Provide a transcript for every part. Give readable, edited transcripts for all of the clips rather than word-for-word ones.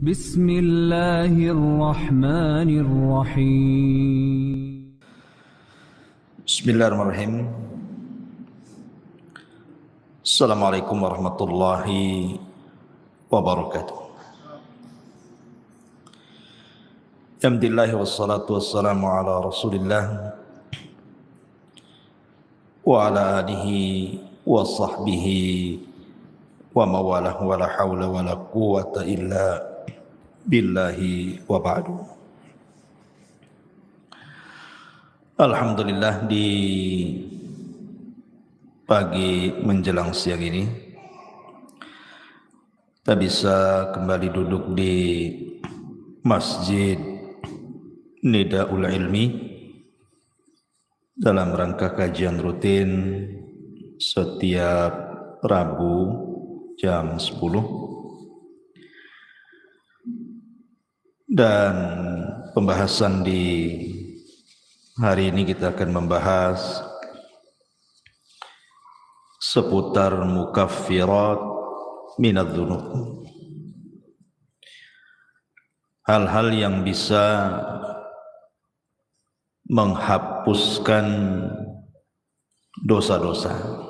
بسم الله الرحمن الرحيم. Bismillahirrahmanirrahim. Assalamualaikum warahmatullahi wabarakatuh. Alhamdulillah wassalatu wassalamu ala Rasulillah wa ala alihi wa sahbihi wa mawalah wa la hawla wa la quwwata illa billahi wa ba'du. Alhamdulillah, di pagi menjelang siang ini kita bisa kembali duduk di Masjid Nidaul Ilmi dalam rangka kajian rutin setiap Rabu jam 10. Dan pembahasan di hari ini kita akan membahas seputar mukaffirat minadz-dzunub. Hal-hal yang bisa menghapuskan dosa-dosa.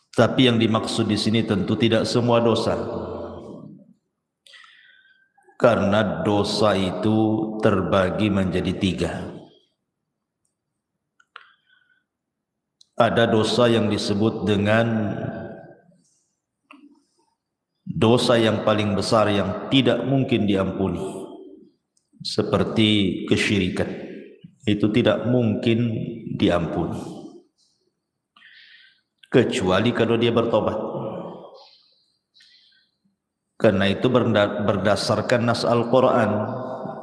Tapi yang dimaksud di sini tentu tidak semua dosa. Karena dosa itu terbagi menjadi 3. Ada dosa yang disebut dengan dosa yang paling besar yang tidak mungkin diampuni, seperti kesyirikan. Itu tidak mungkin diampuni kecuali kalau dia bertobat. Karena itu berdasarkan nas Al-Quran,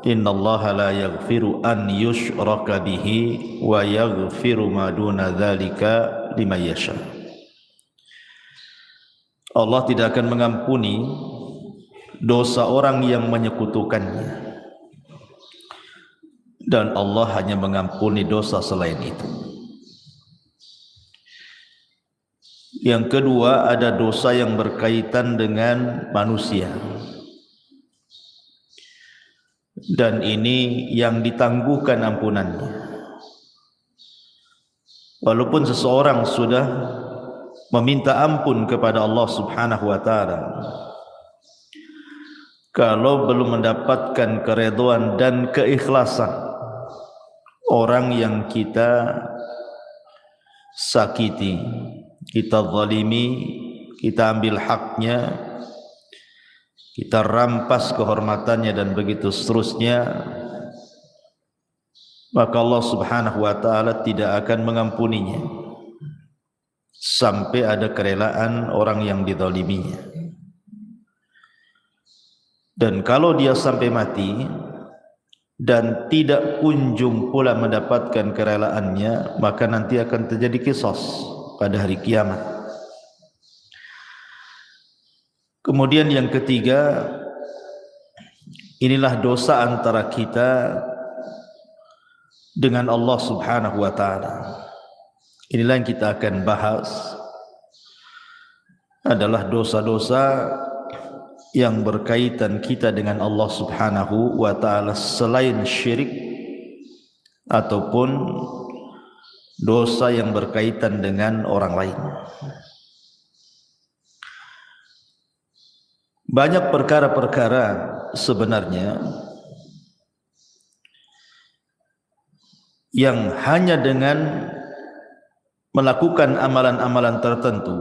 innallaha la yaghfiru an yushraka bihi wa yaghfiru ma duna dzalika liman yasha. Allah tidak akan mengampuni dosa orang yang menyekutukannya, dan Allah hanya mengampuni dosa selain itu. Yang kedua, ada dosa yang berkaitan dengan manusia, dan ini yang ditangguhkan ampunannya. Walaupun seseorang sudah meminta ampun kepada Allah Subhanahu wa taala, kalau belum mendapatkan keridhaan dan keikhlasan orang yang kita sakiti, kita zalimi, kita ambil haknya, kita rampas kehormatannya, dan begitu seterusnya, maka Allah Subhanahu wa taala tidak akan mengampuninya sampai ada kerelaan orang yang dizaliminya. Dan kalau dia sampai mati dan tidak kunjung pula mendapatkan kerelaannya, maka nanti akan terjadi qisas pada hari kiamat. Kemudian yang ketiga, inilah dosa antara kita dengan Allah Subhanahu wa taala. Inilah yang kita akan bahas, adalah dosa-dosa yang berkaitan kita dengan Allah Subhanahu wa taala selain syirik ataupun dosa yang berkaitan dengan orang lain. Banyak perkara-perkara sebenarnya yang hanya dengan melakukan amalan-amalan tertentu,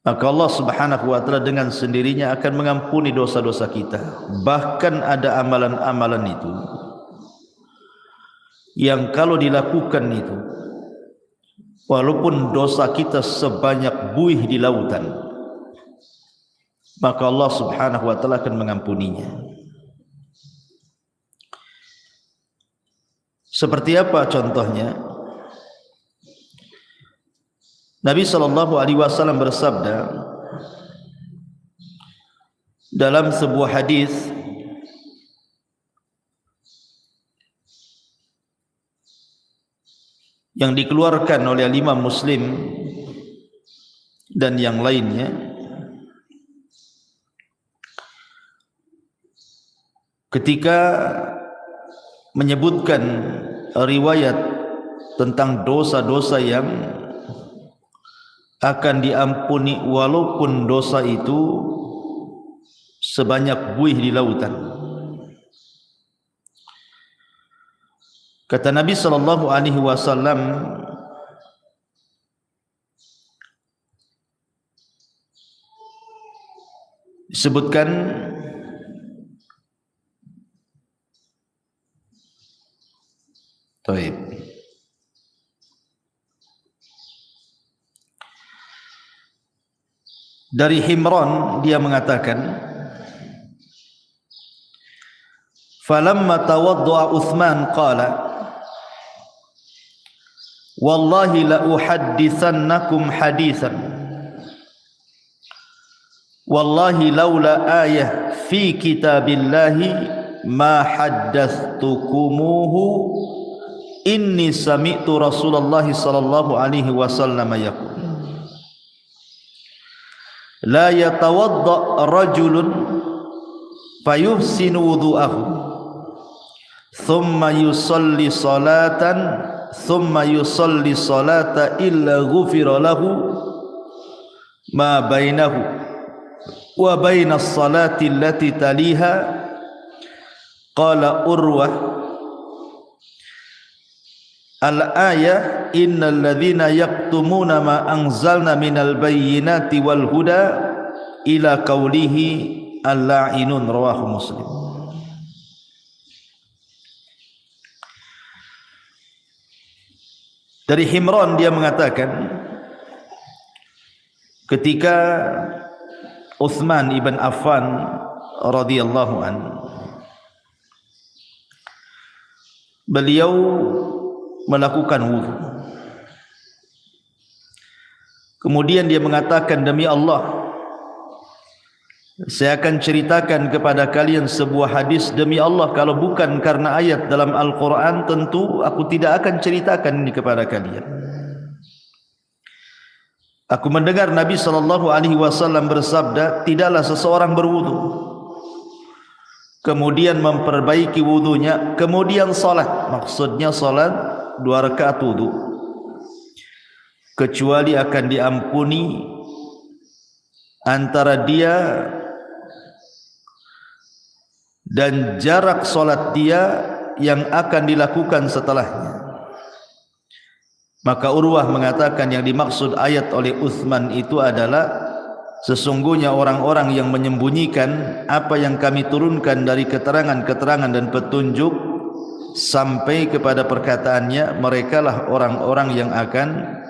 maka Allah Subhanahu wa taala dengan sendirinya akan mengampuni dosa-dosa kita. Bahkan ada amalan-amalan itu yang kalau dilakukan itu, walaupun dosa kita sebanyak buih di lautan, maka Allah Subhanahu wa taala akan mengampuninya. Seperti apa contohnya? Nabi sallallahu alaihi wasallam bersabda dalam sebuah hadis, yang dikeluarkan oleh Imam Muslim dan yang lainnya, ketika menyebutkan riwayat tentang dosa-dosa yang akan diampuni walaupun dosa itu sebanyak buih di lautan. Kata Nabi sallallahu alaihi wasallam, disebutkan Taib. Dari Himran dia mengatakan, falamma tawaddu'a Uthman qala wallahi la uhaddithannakum hadithan wallahi laula ayah fi kitabillahi ma haddathtukumuhu inni sami'tu Rasulullah sallallahu alaihi wasallam yaqul la yatawadda rajulun fayuhsinu wudu'ahu thumma yusalli salata illa ghufira lahu ma bainahu wa bainas salati allati taliha. Qala Urwah al-ayah innal ladzina yaktumuna ma anzalna minal bayyinati wal huda ila qawlihi al-la'inun, rawahu Muslim. Dari Himran dia mengatakan, ketika Uthman ibn Affan radhiyallahu an, beliau melakukan wudu. Kemudian dia mengatakan, demi Allah, saya akan ceritakan kepada kalian sebuah hadis. Demi Allah, kalau bukan karena ayat dalam Al-Quran, tentu aku tidak akan ceritakan ini kepada kalian. Aku mendengar Nabi SAW bersabda, tidaklah seseorang berwudu, kemudian memperbaiki wudunya, kemudian salat, maksudnya salat 2 rakaat wudu, kecuali akan diampuni antara dia dan jarak solat dia yang akan dilakukan setelahnya. Maka Urwah mengatakan yang dimaksud ayat oleh Uthman itu adalah sesungguhnya orang-orang yang menyembunyikan apa yang kami turunkan dari keterangan-keterangan dan petunjuk sampai kepada perkataannya, merekalah orang-orang yang akan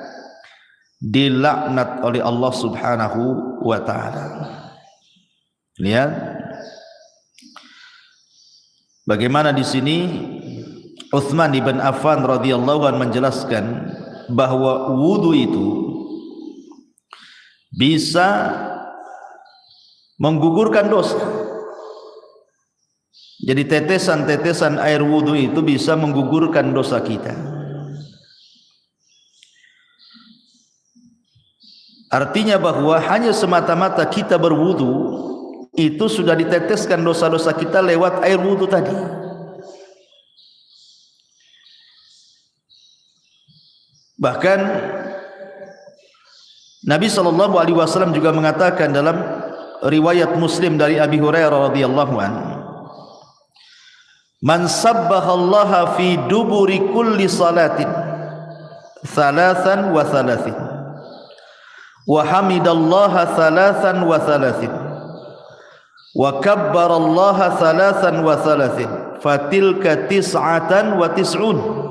dilaknat oleh Allah Subhanahu wa ta'ala. Lihat bagaimana di sini Uthman ibn Affan radhiyallahu anhu menjelaskan bahwa wudu itu bisa menggugurkan dosa. Jadi tetesan-tetesan air wudu itu bisa menggugurkan dosa kita. Artinya bahwa hanya semata-mata kita berwudu itu sudah diteteskan dosa-dosa kita lewat air wudu tadi. Bahkan Nabi SAW juga mengatakan dalam riwayat Muslim dari Abi Hurairah radhiyallahu anhu, man sabbahallaha fi duburi kulli salatin 33 wa hamidallaha 33 wa kabbarallaha 33 fatilka 99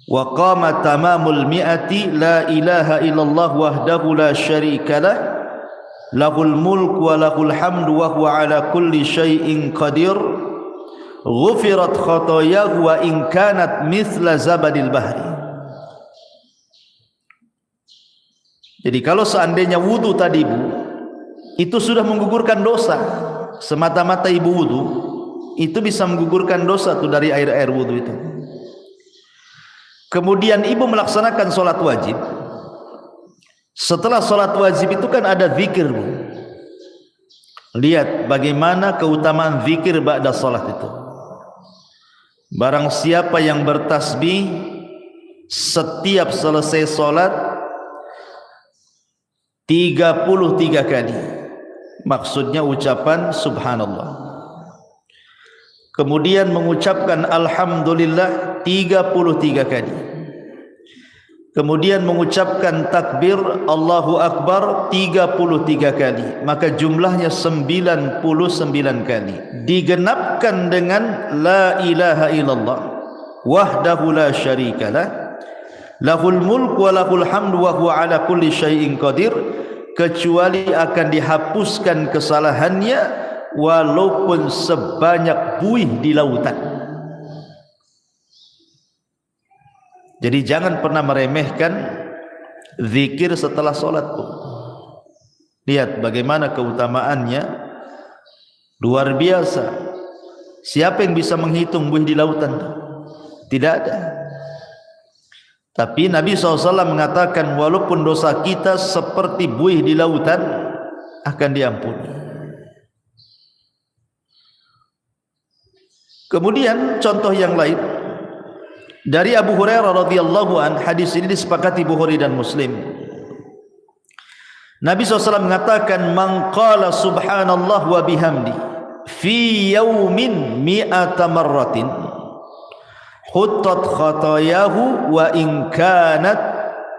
wa qama tamamul mi'ati la ilaha illallah wahdahu la syarika lah lahul mulku wa lahul hamdu wa huwa ala kulli syai'in qadir ghufirat khotoyahu wa in kanat mithla zabadil bahri. Jadi kalau seandainya wudu tadi Bu itu sudah menggugurkan dosa, semata-mata ibu wudu itu bisa menggugurkan dosa tuh dari air-air wudu itu. Kemudian ibu melaksanakan sholat wajib, Setelah salat wajib itu kan ada zikir, Bu. Lihat bagaimana keutamaan zikir ba'da salat itu. Barang siapa yang bertasbih setiap selesai salat 33 kali, maksudnya ucapan subhanallah, kemudian mengucapkan alhamdulillah 33 kali, kemudian mengucapkan takbir Allahu Akbar 33 kali, maka jumlahnya 99 kali, digenapkan dengan la ilaha illallah wahdahu la syarikalah lahul mulku wa lahul hamdu wa huwa ala kulli syai'in qadir, kecuali akan dihapuskan kesalahannya walaupun sebanyak buih di lautan. Jadi jangan pernah meremehkan zikir setelah solat. Lihat bagaimana keutamaannya, luar biasa. Siapa yang bisa menghitung buih di lautan? Tidak ada. Tapi Nabi SAW mengatakan walaupun dosa kita seperti buih di lautan akan diampuni. Kemudian contoh yang lain dari Abu Hurairah radhiyallahu an, hadis ini disepakati Bukhari dan Muslim. Nabi SAW mengatakan man qala subhanallah wa bihamdi fi yaumin mi'ata marratin huttat khatayahu wa in kanat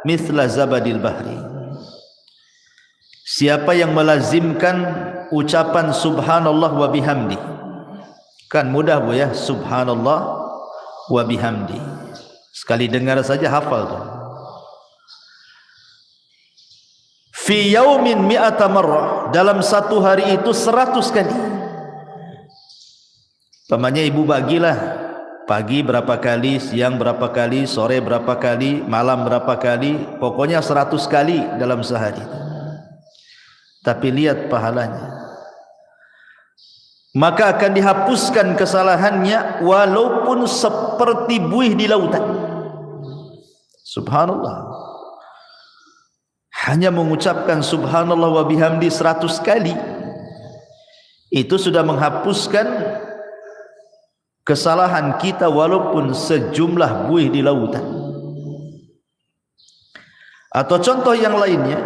mithla zabadil bahri. Siapa yang melazimkan ucapan subhanallah wa bihamdi, kan mudah Bu ya, subhanallah wa bihamdi, sekali dengar saja hafal tuh. Fi yaumin mi'ata marrah, dalam satu hari itu 100 kali. Pamannya ibu bagilah, pagi berapa kali, siang berapa kali, sore berapa kali, malam berapa kali, pokoknya 100 kali dalam sehari. Tapi lihat pahalanya, maka akan dihapuskan kesalahannya walaupun seperti buih di lautan. Subhanallah, hanya mengucapkan subhanallah wa bihamdi 100 kali itu sudah menghapuskan kesalahan kita walaupun sejumlah buih di lautan. Atau contoh yang lainnya,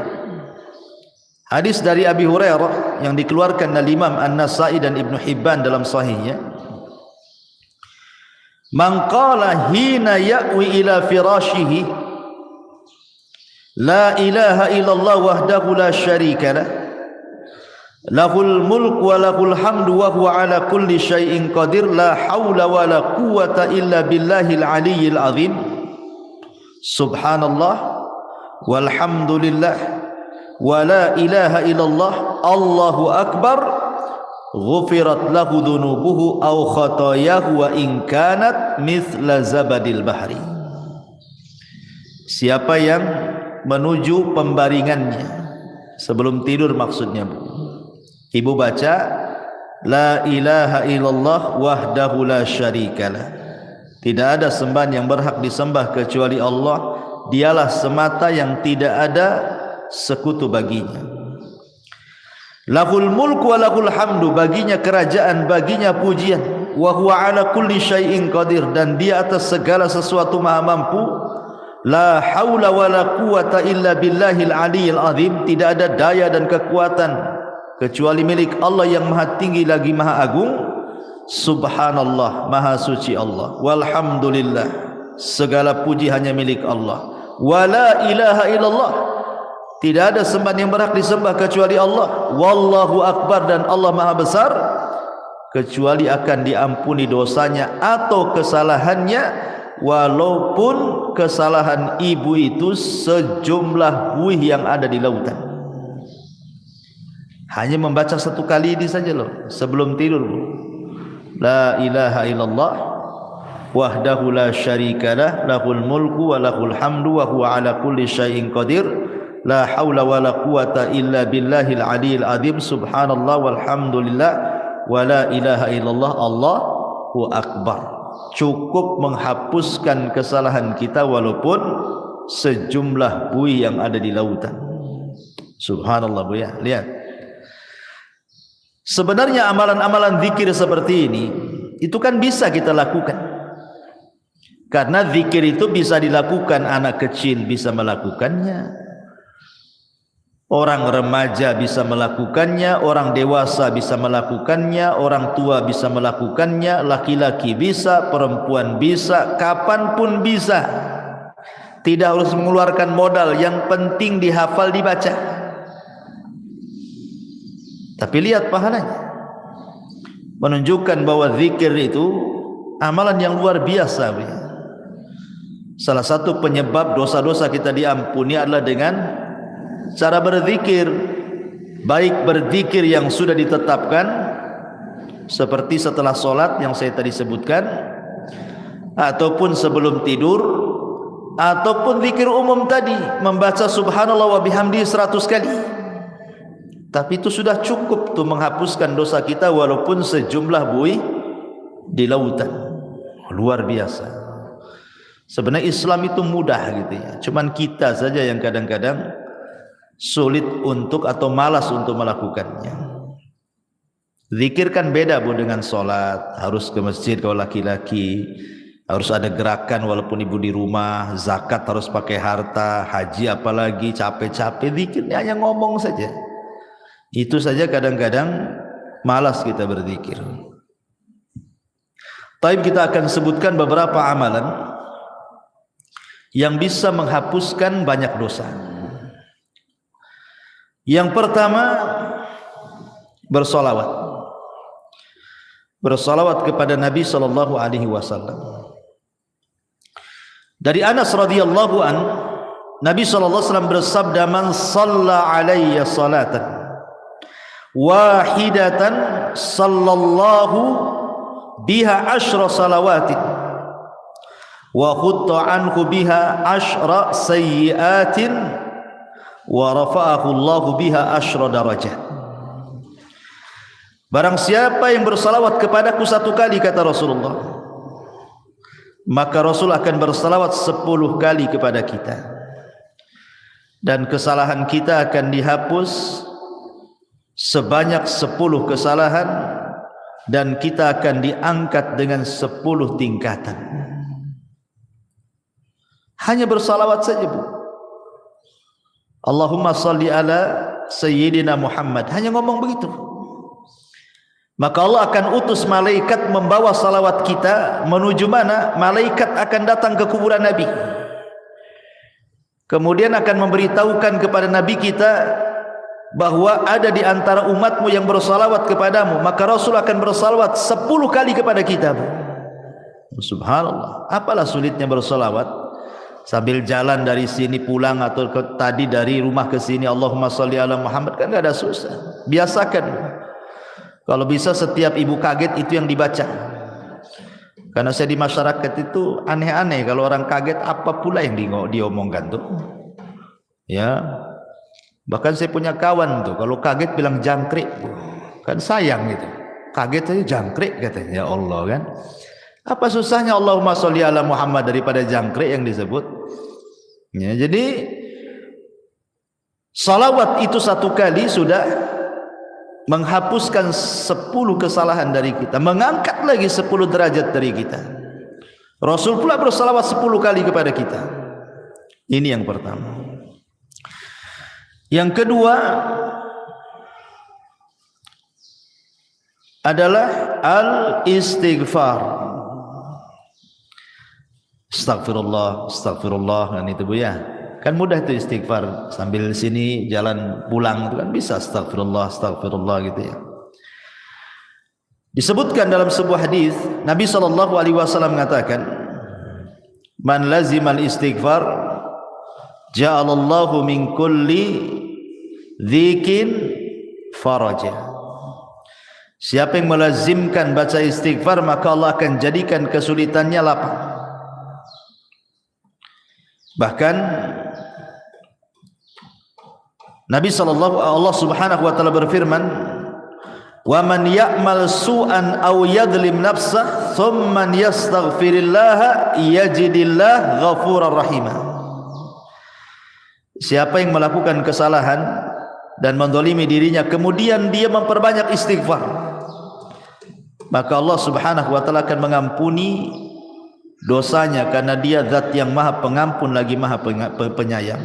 hadis dari Abi Hurairah yang dikeluarkan oleh Imam An-Nasa'i dan Ibnu Hibban dalam sahihnya, man qala hina ya'wi ila firashihi la ilaha illallah wahdahu la syarikalah lahul mulku wa lahul hamdu wa huwa ala kulli syai'in qadir la haula wa la quwwata illa billahil aliyyil azim subhanallah walhamdulillah wa la ilaha illallah Allahu akbar ghufirat lahu dhunubuhu aw khatayahu wa in kanat mithla zabadil bahri. Siapa yang menuju pembaringannya sebelum tidur, maksudnya Bu, ibu baca la ilaha illallah wahdahu la syarikalah, tidak ada sembahan yang berhak disembah kecuali Allah, dialah semata yang tidak ada sekutu baginya. Lahul mulku wa lahul hamdu, baginya kerajaan, baginya pujian, wa huwa ala kulli syai'in qadir, dan dia atas segala sesuatu maha mampu. La haula wa la quwwata illa billahil aliyyil azim, tidak ada daya dan kekuatan kecuali milik Allah yang maha tinggi lagi maha agung. Subhanallah, maha suci Allah. Walhamdulillah, segala puji hanya milik Allah. Wa la ilaha illallah, tidak ada sembahan yang berhak disembah kecuali Allah. Wallahu akbar, dan Allah maha besar, kecuali akan diampuni dosanya atau kesalahannya walaupun kesalahan ibu itu sejumlah buih yang ada di lautan. Hanya membaca 1 kali ini saja loh sebelum tidur. La ilaha illallah wahdahu la syarikalah lahul mulku wa lahul hamdu wa huwa ala kulli syai'in qadir la haula wa la quwata illa billahil aliyyil azim subhanallah walhamdulillah wa la ilaha illallah Allahu akbar. Cukup menghapuskan kesalahan kita walaupun sejumlah buih yang ada di lautan. Subhanallah Bu ya, lihat. Sebenarnya amalan-amalan zikir seperti ini itu kan bisa kita lakukan. Karena zikir itu bisa dilakukan, anak kecil bisa melakukannya, orang remaja bisa melakukannya, orang dewasa bisa melakukannya, orang tua bisa melakukannya, laki-laki bisa, perempuan bisa, kapanpun bisa. Tidak harus mengeluarkan modal, yang penting dihafal, dibaca. Tapi lihat pahalanya, menunjukkan bahwa zikir itu amalan yang luar biasa. Salah satu penyebab dosa-dosa kita diampuni adalah dengan cara berzikir, baik berzikir yang sudah ditetapkan seperti setelah sholat yang saya tadi sebutkan, ataupun sebelum tidur, ataupun zikir umum tadi, membaca subhanallah wa bihamdi 100 kali. Tapi itu sudah cukup tuh menghapuskan dosa kita walaupun sejumlah buih di lautan. Luar biasa. Sebenarnya Islam itu mudah gitu ya. Cuman kita saja yang kadang-kadang sulit untuk atau malas untuk melakukannya. Zikir kan beda Bu dengan sholat. Harus ke masjid kalau laki-laki, harus ada gerakan walaupun ibu di rumah. Zakat harus pakai harta, haji apalagi capek-capek. Zikirnya hanya ngomong saja. Itu saja kadang-kadang malas kita berzikir. Tapi kita akan sebutkan beberapa amalan yang bisa menghapuskan banyak dosa. Yang pertama, bersolawat. Bersolawat kepada Nabi sallallahu alaihi wasallam. Dari Anas radhiyallahu an, Nabi sallallahu alaihi wasallam bersabda, "Man shalla alayya salatan wahidatan sallallahu biha asyra salawatin wa khutta anhu biha asyra sayyiatin wa rafa'ahu Allahu biha asyra darajat." Barang siapa yang bersalawat kepadaku 1 kali, kata Rasulullah, maka Rasul akan bersalawat 10 kali kepada kita, dan kesalahan kita akan dihapus sebanyak 10 kesalahan, dan kita akan diangkat dengan 10 tingkatan. Hanya bersalawat saja Bu. Allahumma salli ala Sayyidina Muhammad, hanya ngomong begitu, maka Allah akan utus malaikat membawa salawat kita menuju mana? Malaikat akan datang ke kuburan Nabi, kemudian akan memberitahukan kepada Nabi kita bahwa ada di antara umatmu yang bersalawat kepadamu, maka Rasul akan bersalawat 10 kali kepada kita. Subhanallah, apalah sulitnya bersalawat sambil jalan dari sini pulang, atau tadi dari rumah ke sini Allahumma sholli ala Muhammad, kan enggak ada susah. Biasakan. Kalau bisa setiap ibu kaget itu yang dibaca. Karena saya di masyarakat itu aneh-aneh, kalau orang kaget apa pula yang diomongkan tuh. Ya. Bahkan saya punya kawan tuh, kalau kaget bilang jangkrik, kan sayang gitu. Kaget saja jangkrik katanya. Ya Allah kan. Apa susahnya Allahumma sholli ala Muhammad daripada jangkrik yang disebut? Ya, jadi salawat itu 1 kali sudah menghapuskan 10 kesalahan dari kita, mengangkat lagi 10 derajat dari kita. Rasul pula bersalawat 10 kali kepada kita. Ini yang pertama. Yang kedua adalah al-istighfar. Astagfirullah, astagfirullah, kan itu Bu ya. Kan mudah itu istighfar, sambil sini jalan pulang itu kan bisa astagfirullah, astagfirullah gitu ya. Disebutkan dalam sebuah hadis Nabi sallallahu alaihi wasallam mengatakan, "Man lazimal istighfar ja'alallahu min kulli dzikin faraja." Siapa yang melazimkan baca istighfar, maka Allah akan jadikan kesulitannya lapang. Bahkan Nabi Allah Subhanahu wa taala berfirman, "Wa man ya'mal su'an aw yadhlim nafsah thumma yastaghfirillah yajidillah ghafurar rahimah." Siapa yang melakukan kesalahan dan mendolimi dirinya, kemudian dia memperbanyak istighfar, maka Allah Subhanahu wa taala akan mengampuni dosanya, karena dia zat yang maha pengampun lagi maha penyayang.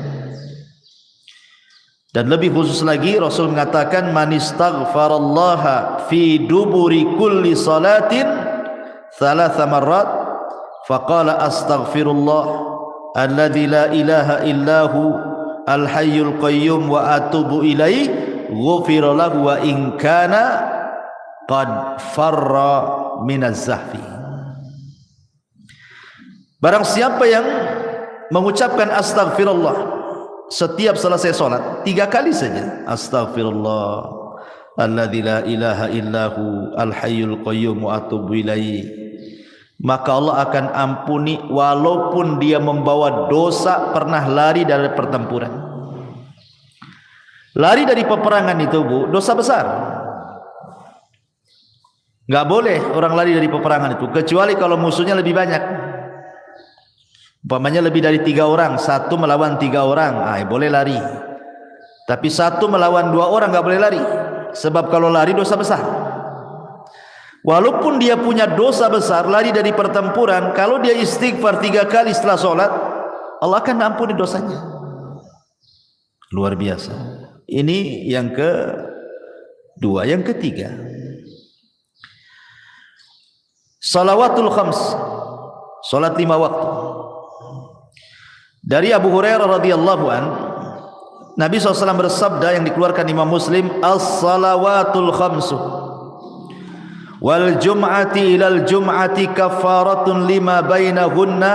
Dan lebih khusus lagi Rasul mengatakan, man istaghfarallaha fi duburi kulli salatin thalatha marrat faqala astaghfirullah alladzi la ilaha illahu al-hayyul qayyum wa atubu ilaih ghufira lahu wa in kana qad farra minaz zahfi. Barang siapa yang mengucapkan astaghfirullah setiap selesai salat 3 kali saja, astaghfirullah alladzi la ilaha illahu al-hayyul qayyum wa atubu ilaih, maka Allah akan ampuni walaupun dia membawa dosa pernah lari dari pertempuran. Lari dari peperangan itu, Bu, dosa besar. Enggak boleh orang lari dari peperangan itu, kecuali kalau musuhnya lebih banyak. Umpamanya lebih dari 3 orang, 1 melawan 3 orang, boleh lari. Tapi 1 melawan 2 orang enggak boleh lari, sebab kalau lari dosa besar. Walaupun dia punya dosa besar, lari dari pertempuran, kalau dia istighfar 3 kali setelah sholat, Allah akan ampuni dosanya. Luar biasa. Ini yang kedua. Yang ketiga, salawatul khams, salat 5 waktu. Dari Abu Hurairah radhiyallahu an, Nabi SAW bersabda yang dikeluarkan Imam Muslim, as-salawatul khamsu wal jum'ati ilal jum'ati kafaratun lima bainahunna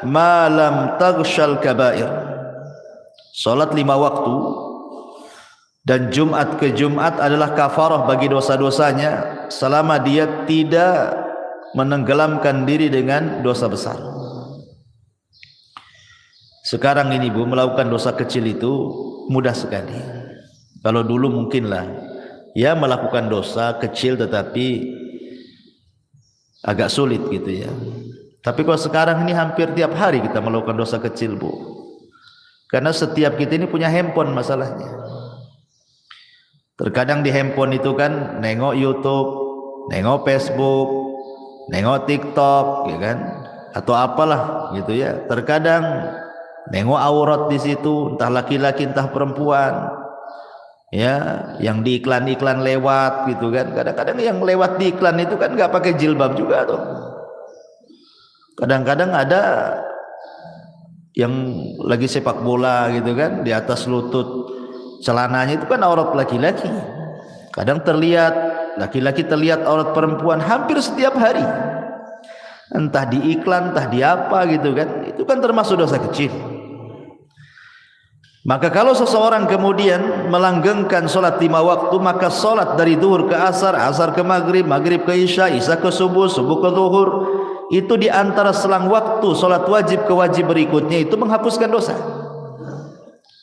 ma lam taghshal kabair. Salat 5 waktu dan Jumat ke Jumat adalah kafarah bagi dosa-dosanya selama dia tidak menenggelamkan diri dengan dosa besar. Sekarang ini, Bu, melakukan dosa kecil itu mudah sekali. Kalau dulu mungkinlah ya melakukan dosa kecil tetapi agak sulit gitu ya. Tapi kalau sekarang ini hampir tiap hari kita melakukan dosa kecil, Bu. Karena setiap kita ini punya handphone masalahnya. Terkadang di handphone itu kan nengok YouTube, nengok Facebook, nengok TikTok, ya kan? Atau apalah gitu ya. Terkadang nengok aurat di situ, entah laki-laki entah perempuan. Ya, yang di iklan-iklan lewat gitu kan. Kadang-kadang yang lewat di iklan itu kan enggak pakai jilbab juga tuh. Kadang-kadang ada yang lagi sepak bola gitu kan, di atas lutut celananya itu kan aurat laki-laki. Kadang terlihat laki-laki, terlihat aurat perempuan hampir setiap hari. Entah di iklan, entah di apa gitu kan. Itu kan termasuk dosa kecil. Maka kalau seseorang kemudian melanggengkan solat 5 waktu, maka solat dari zuhur ke asar, asar ke maghrib, maghrib ke isya, isya ke subuh, subuh ke zuhur, itu di antara selang waktu solat wajib ke wajib berikutnya itu menghapuskan dosa.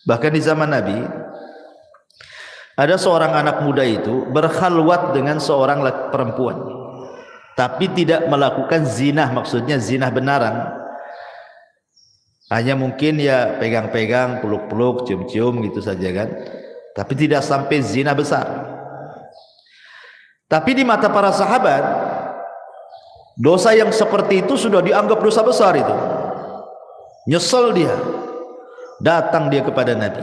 Bahkan di zaman Nabi ada seorang anak muda itu berkhalwat dengan seorang perempuan, tapi tidak melakukan zina, maksudnya zina benaran. Hanya mungkin ya pegang-pegang, peluk-peluk, cium-cium gitu saja kan. Tapi tidak sampai zina besar. Tapi di mata para sahabat, dosa yang seperti itu sudah dianggap dosa besar itu. Nyesel dia. Datang dia kepada Nabi.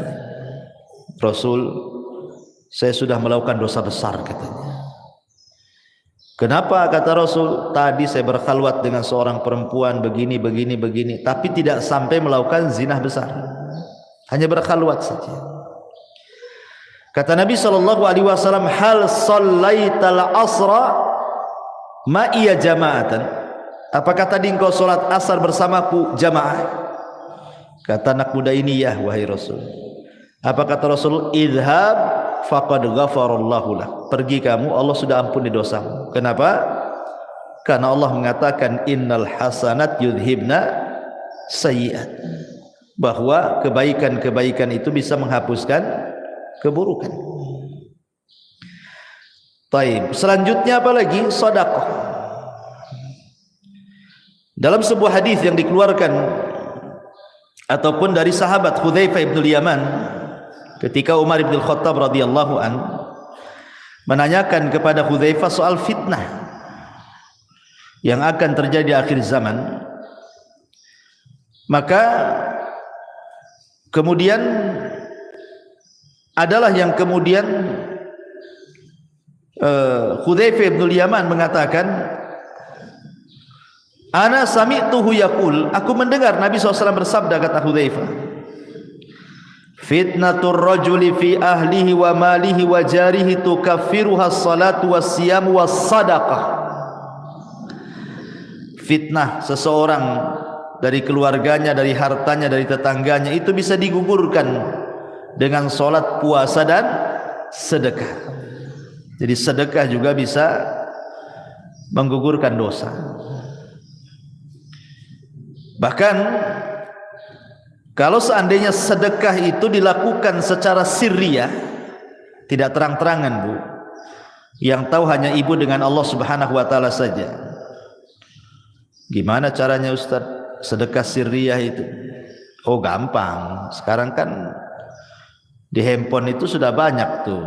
Rasul, saya sudah melakukan dosa besar katanya. Kenapa? Kata Rasul, tadi saya berkhalwat dengan seorang perempuan begini, tapi tidak sampai melakukan zina besar, hanya berkhalwat saja. Kata Nabi SAW, hal sallaital asra ma'iya jama'atan, apakah tadi engkau solat asar bersamaku jamaah? Kata anak muda ini, ya wahai Rasul. Apa kata Rasul? Idhab faqad ghafarallahu lak, pergi kamu, Allah sudah ampuni dosamu. Kenapa? Karena Allah mengatakan innal hasanat yudhibna sayyi'at, bahwa kebaikan-kebaikan itu bisa menghapuskan keburukan. Baik, selanjutnya apa lagi? Sedekah. Dalam sebuah hadis yang dikeluarkan ataupun dari sahabat Hudzaifah bin Yaman, ketika Umar bin Khattab radhiyallahu an menanyakan kepada Hudzaifah soal fitnah yang akan terjadi di akhir zaman, maka kemudian adalah yang kemudian Hudzaifah bin Yaman mengatakan, ana sami'tuhu yaqul, aku mendengar Nabi SAW bersabda, kata Hudzaifah, fitnatur rajuli fi ahlihi wa malihi wa jarihi tukaffiruha as-salatu was-siyamu was-sadaqah. Fitnah seseorang dari keluarganya, dari hartanya, dari tetangganya itu bisa digugurkan dengan salat, puasa dan sedekah. Jadi sedekah juga bisa menggugurkan dosa. Bahkan kalau seandainya sedekah itu dilakukan secara sirriyah, tidak terang-terangan, Bu, yang tahu hanya ibu dengan Allah Subhanahu wa taala saja. Gimana caranya Ustaz sedekah sirriyah itu? Oh gampang, sekarang kan di handphone itu sudah banyak tuh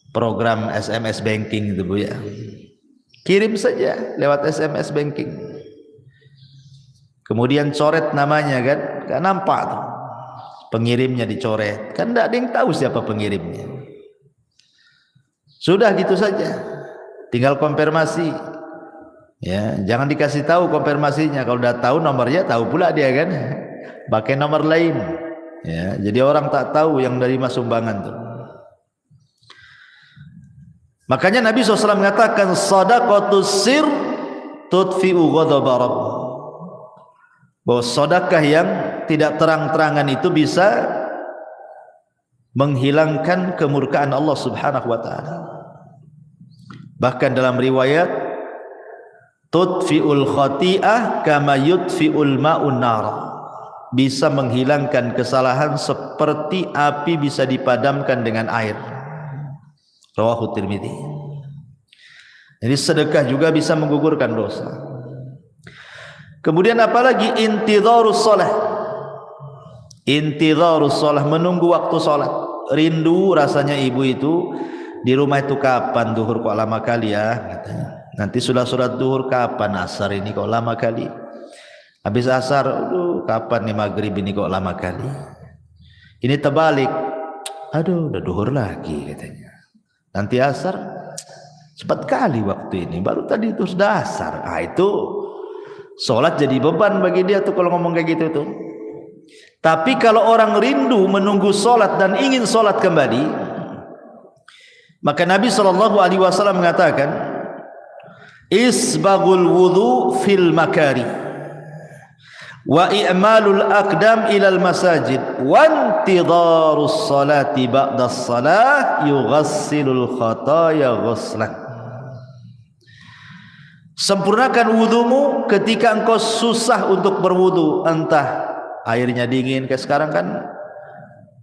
program SMS banking itu, Bu, ya. Kirim saja lewat SMS banking, kemudian coret namanya, kan gak nampak tuh pengirimnya, dicoret, kan tidak ada yang tahu siapa pengirimnya. Sudah gitu saja, tinggal konfirmasi. Ya, jangan dikasih tahu konfirmasinya. Kalau udah tahu nomornya, tahu pula dia, kan pakai nomor lain. Ya, jadi orang tak tahu yang dari mas sumbangan tuh. Makanya Nabi SAW mengatakan, sadaqatus sir tudfi'u ghadaba rabb. Bahwa sedekah yang tidak terang-terangan itu bisa menghilangkan kemurkaan Allah Subhanahu wa taala. Bahkan dalam riwayat, tudfi'ul khati'ah kama yudfi'ul ma'un nar, bisa menghilangkan kesalahan seperti api bisa dipadamkan dengan air. Rawahu Tirmidzi. Jadi sedekah juga bisa menggugurkan dosa. Kemudian apalagi intidharus shalah. Intidharus shalah, menunggu waktu salat. Rindu rasanya ibu itu di rumah itu kapan duhur kok lama kali ya, katanya. Nanti sudah sholat duhur kapan, asar ini kok lama kali. Habis asar, aduh kapan nih maghrib ini kok lama kali. Ini terbalik, aduh udah duhur lagi, katanya. Nanti asar, cepat kali waktu ini, baru tadi itu sudah asar. Ah, itu sholat jadi beban bagi dia tuh kalau ngomong kayak gitu tuh. Tapi kalau orang rindu menunggu sholat dan ingin sholat kembali, maka Nabi SAW mengatakan, isbaghul wudu fil makari wa i'malul aqdam ilal masajid wa intidharus salati ba'das salah yughassilul khataya ghuslan. Sempurnakan wudumu ketika engkau susah untuk berwudu, entah airnya dingin, kayak sekarang kan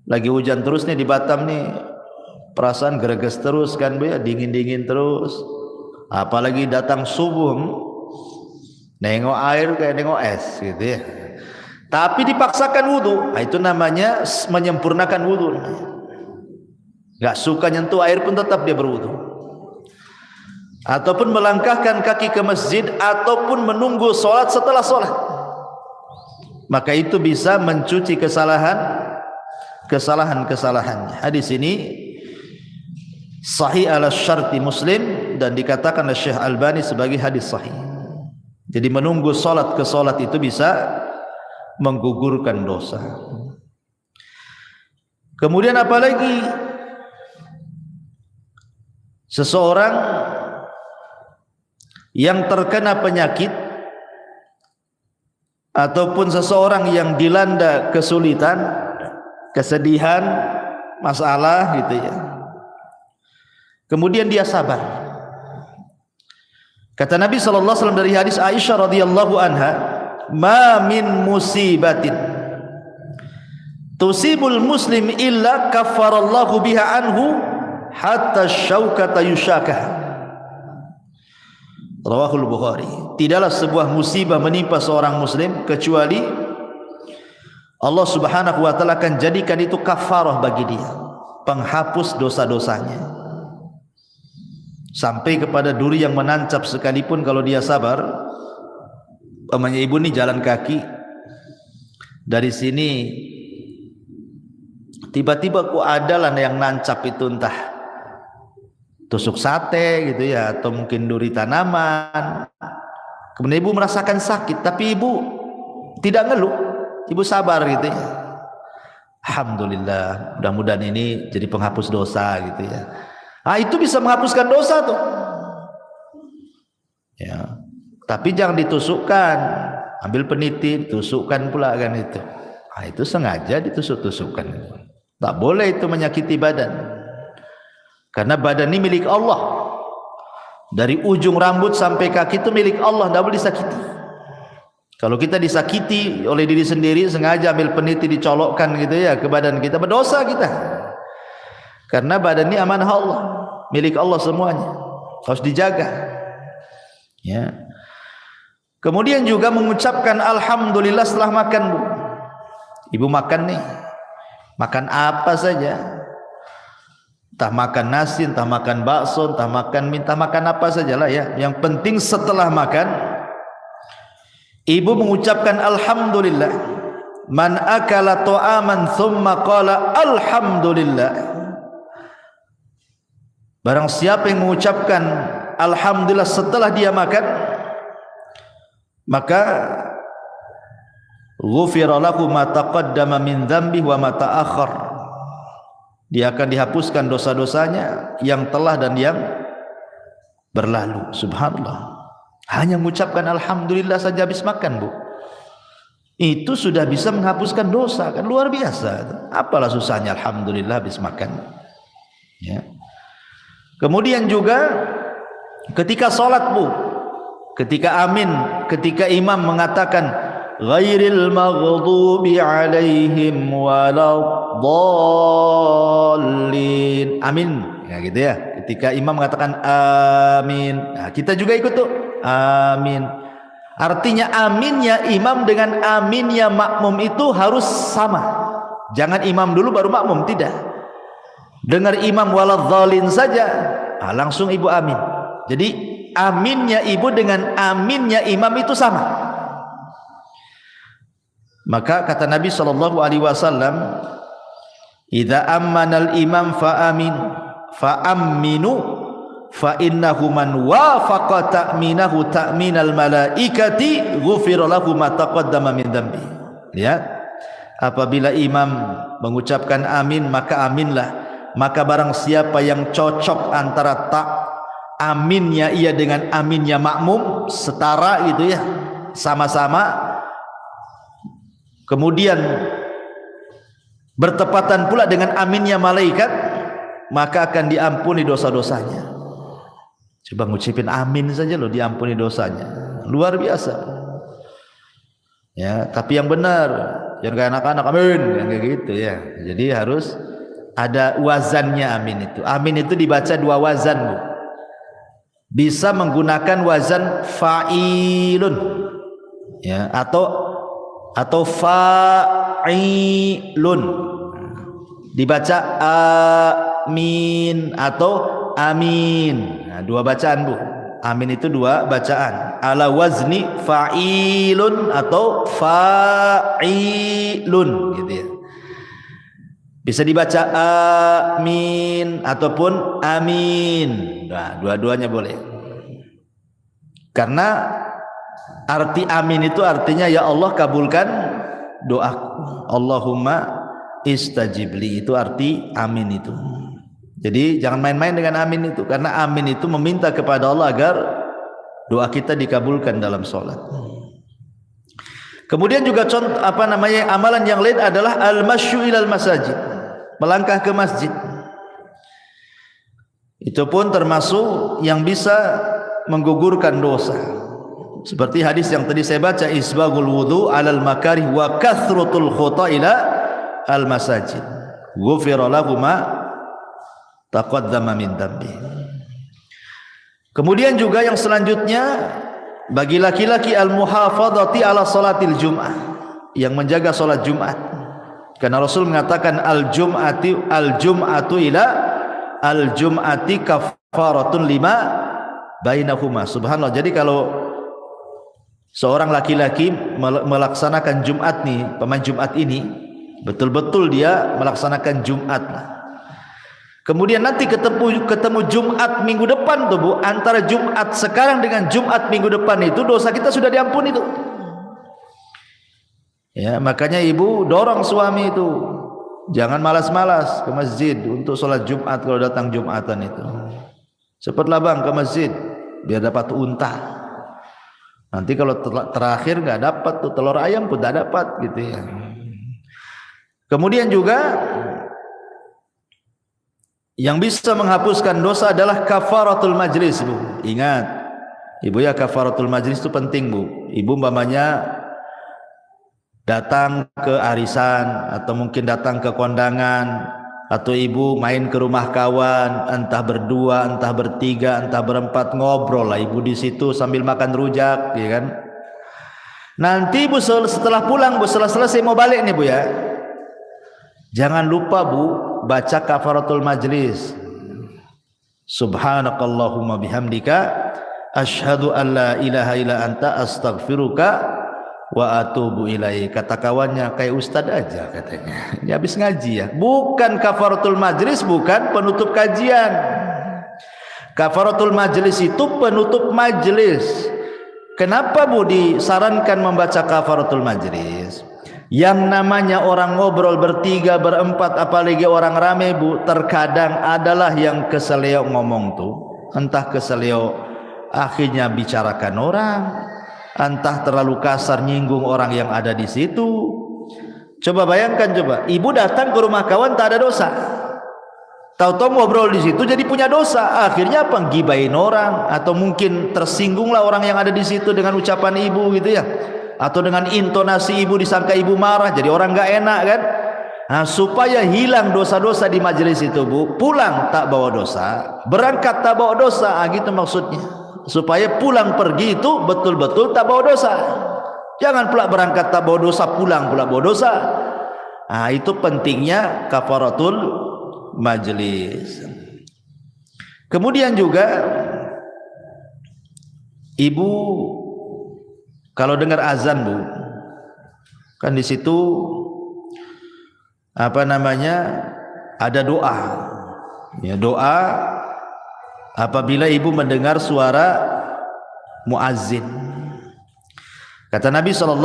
lagi hujan terus nih di Batam nih, perasaan greges terus kan, Bu, ya, dingin-dingin terus. Apalagi datang subuh, nengok air kayak nengok es gitu ya. Tapi dipaksakan wudu, itu namanya menyempurnakan wudu. Gak suka nyentuh air pun tetap dia berwudu. Ataupun melangkahkan kaki ke masjid, ataupun menunggu sholat setelah sholat, maka itu bisa mencuci kesalahan-kesalahannya. Hadis ini sahih ala syarti Muslim dan dikatakan oleh Syekh Albani sebagai hadis sahih. Jadi menunggu salat ke salat itu bisa menggugurkan dosa. Kemudian apalagi seseorang yang terkena penyakit ataupun seseorang yang dilanda kesulitan, kesedihan, masalah gitu ya. Kemudian dia sabar. Kata Nabi SAW dari hadis Aisyah radhiyallahu anha, ma min musibatin tusibul muslim illa kaffarallahu biha anhu hatta syaukata yusyakah. Rawahul Bukhari. Tidaklah sebuah musibah menimpa seorang muslim kecuali Allah Subhanahu wa taala akan jadikan itu kafarah bagi dia, penghapus dosa-dosanya. Sampai kepada duri yang menancap sekalipun kalau dia sabar. Umpamanya ibu nih jalan kaki dari sini, tiba-tiba kok ada lah yang nancap itu, entah tusuk sate gitu ya, atau mungkin duri tanaman. Kemudian ibu merasakan sakit, tapi ibu tidak ngeluh, ibu sabar gitu ya. Alhamdulillah, mudah-mudahan ini jadi penghapus dosa gitu ya. Itu bisa menghapuskan dosa tuh ya. Tapi jangan ditusukkan, ambil peniti, tusukkan pula kan itu. Itu sengaja ditusuk-tusukkan. Tak boleh itu menyakiti badan. Karena badan ini milik Allah. Dari ujung rambut sampai kaki itu milik Allah, tidak boleh disakiti. Kalau kita disakiti oleh diri sendiri, sengaja ambil peniti dicolokkan gitu ya ke badan kita, berdosa kita. Karena badan ini amanah Allah, milik Allah semuanya, harus dijaga. Ya. Kemudian juga mengucapkan alhamdulillah setelah makan, Bu. Ibu makan nih, makan apa saja. Entah makan nasi, entah makan bakso, entah makan mie, entah makan apa sajalah ya. Yang penting setelah makan, ibu mengucapkan alhamdulillah. Man akala ta'aman thumma qala alhamdulillah. Barang siapa yang mengucapkan alhamdulillah setelah dia makan, maka ghufira lahu ma taqaddama min dzambihi wa ma ta'akhkhar. Dia akan dihapuskan dosa-dosanya yang telah dan yang berlalu. Subhanallah. Hanya mengucapkan alhamdulillah saja habis makan, Bu. Itu sudah bisa menghapuskan dosa, kan luar biasa. Apalah susahnya alhamdulillah habis makan. Ya. Kemudian juga ketika salat, Bu. Ketika amin, ketika imam mengatakan ghairil maghdubi alaihim waladdallin, amin ya gitu ya. Ketika imam mengatakan amin, nah, kita juga ikut tuh amin. Artinya aminnya imam dengan aminnya makmum itu harus sama. Jangan imam dulu baru makmum, tidak. Dengar imam waladdallin saja, langsung ibu amin. Jadi aminnya ibu dengan aminnya imam itu sama. Maka kata Nabi SAW, idza ammanal imam fa'aminu fa innahu man wafaqa ta'minahu ta'minal malaikati ghufira lahu ma taqaddama min dzambi. Ya. Apabila imam mengucapkan amin, maka aminlah. Maka barang siapa yang cocok antara aminnya ia dengan aminnya makmum, setara gitu ya, sama-sama, kemudian bertepatan pula dengan aminnya malaikat, maka akan diampuni dosa-dosanya. Coba ngucapin amin saja loh, diampuni dosanya. Luar biasa. Ya, tapi yang benar, jangan kayak anak-anak amin, yang kayak gitu ya. Jadi harus ada wazannya amin itu. Amin itu dibaca dua wazan, Bu. Bisa menggunakan wazan fa'ilun, ya, atau fa'ilun, dibaca amin atau amin. Nah, dua bacaan, Bu. Amin itu dua bacaan, ala wazni fa'ilun atau fa'ilun gitu ya. Bisa dibaca amin ataupun amin. Nah, dua-duanya boleh. Karena arti amin itu artinya ya Allah kabulkan doaku. Allahumma istajibli, itu arti amin itu. Jadi jangan main-main dengan amin itu, karena amin itu meminta kepada Allah agar doa kita dikabulkan dalam sholat. Kemudian juga contoh amalan yang lain adalah al-masyu ilal masajid, melangkah ke masjid. Itu pun termasuk yang bisa menggugurkan dosa. Seperti hadis yang tadi saya baca, isbagul wudu alal makarih wa kathratul khuta ila al masajid ghufira lahu ma taqaddama min dhanbi. Kemudian juga yang selanjutnya bagi laki-laki al muhafadzati ala salatil jum'ah, yang menjaga sholat Jumat. Karena Rasul mengatakan al-jum'atu ila al-jum'ati kafaratun lima bainahuma. Subhanallah. Jadi kalau seorang laki-laki melaksanakan Jumat nih, pemain Jumat ini, betul-betul dia melaksanakan Jumat. Kemudian nanti ketemu Jumat minggu depan tuh Bu, antara Jumat sekarang dengan Jumat minggu depan itu dosa kita sudah diampuni tuh. Ya, makanya ibu dorong suami itu jangan malas-malas ke masjid untuk sholat Jumat kalau datang Jumatan itu. Cepatlah bang ke masjid biar dapat unta. Nanti kalau terakhir nggak dapat tuh telur ayam pun tidak dapat gitu ya. Kemudian juga yang bisa menghapuskan dosa adalah kafaratul majlis, Bu. Ingat, Ibu ya, kafaratul majlis itu penting, Bu. Ibu umpamanya datang ke arisan atau mungkin datang ke kondangan, atau ibu main ke rumah kawan, entah berdua, entah bertiga, entah berempat, ngobrol lah ibu di situ sambil makan rujak, ya kan? Nanti Bu setelah pulang, Bu setelah selesai mau balik nih Bu ya, jangan lupa Bu baca kafaratul majlis. Subhanakallahumma bihamdika asyhadu an la ilaha illa anta astaghfiruka wa atubu ilaih. Kata kawannya, kayak ustad aja katanya. Ini habis ngaji ya. Bukan kafaratul majlis, bukan penutup kajian. Kafaratul majlis itu penutup majlis. Kenapa Bu disarankan membaca kafaratul majlis? Yang namanya orang ngobrol bertiga, berempat, apalagi orang rame Bu, terkadang adalah yang keseleo ngomong tuh. Entah keseleo akhirnya bicarakan orang, entah terlalu kasar nyinggung orang yang ada di situ. Coba bayangkan, coba ibu datang ke rumah kawan tak ada dosa, tahu-tahu ngobrol di situ jadi punya dosa. Akhirnya apa? Gibain orang, atau mungkin tersinggunglah orang yang ada di situ dengan ucapan ibu gitu ya, atau dengan intonasi ibu disangka ibu marah, jadi orang nggak enak kan. Nah, supaya hilang dosa-dosa di majelis itu Bu, pulang tak bawa dosa, berangkat tak bawa dosa, gitu maksudnya. Supaya pulang pergi itu betul-betul tak bawa dosa. Jangan pula berangkat tak bawa dosa, pulang pula bawa dosa. Nah, itu pentingnya kafaratul majlis. Kemudian juga ibu kalau dengar azan Bu, kan di situ apa namanya, ada doa. Ya, doa apabila ibu mendengar suara muazzin. Kata Nabi SAW,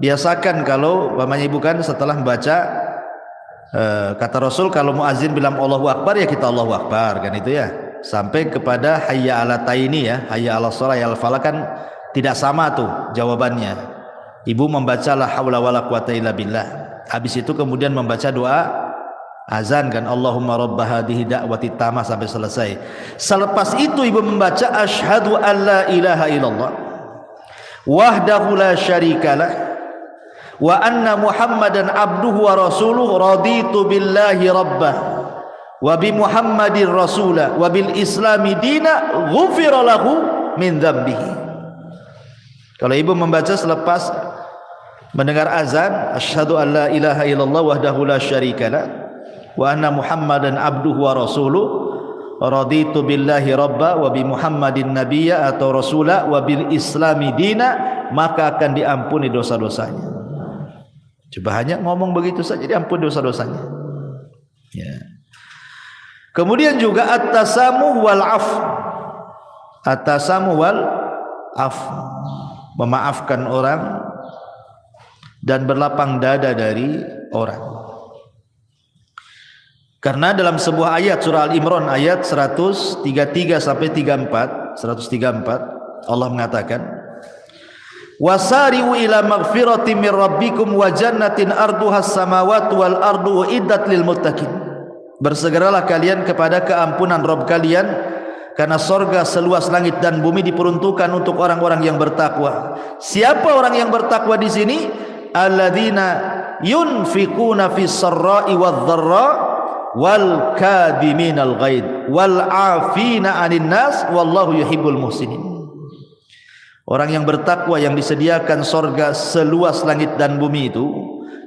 biasakan kalau umpamanya ibu kan setelah membaca, kata Rasul kalau muazzin bilang Allahu Akbar ya kita Allahu Akbar kan itu ya, sampai kepada hayya ala taini ya, hayya ala shalah ya al falah, kan tidak sama tuh jawabannya. Ibu membaca la haula wala quwata illa billah, habis itu kemudian membaca doa azan kan, Allahumma rabb hadhihi da'wati tamah sampai selesai. Selepas itu ibu membaca asyhadu an la ilaha illallah wahdahu la syarikalah wa anna muhammadan abduhu wa rasuluh raditu billahi rabbah wa bi muhammadin rasulah wa bil islami dina ghufira lahu min dzambihi. Kalau ibu membaca selepas mendengar azan asyhadu an la ilaha illallah wahdahu la syarikalah wa anna muhammadan abduhu wa rasuluh raditu billahi rabba wa bi muhammadin nabiyya atau rasula wa bil islami dina, maka akan diampuni dosa-dosanya. Coba hanya ngomong begitu saja diampuni dosa-dosanya ya. Kemudian juga at-tasamuh wal af, at-tasamuh wal af, memaafkan orang dan berlapang dada dari orang. Karena dalam sebuah ayat surah Al-Imran ayat 133 sampai 134 Allah mengatakan, wasari'u ila maghfiratin min rabbikum wa jannatin arduhas samawati wal ardu uiddat lil muttaqin. Bersegeralah kalian kepada keampunan Rabb kalian, karena sorga seluas langit dan bumi diperuntukkan untuk orang-orang yang bertakwa. Siapa orang yang bertakwa di sini? Alladzina yunfiquna fis sarra'i wadh dharra wal kadhiminal ghaid wal afina 'anil nas wallahu yuhibbul muhsinin. Orang yang bertakwa yang disediakan sorga seluas langit dan bumi itu,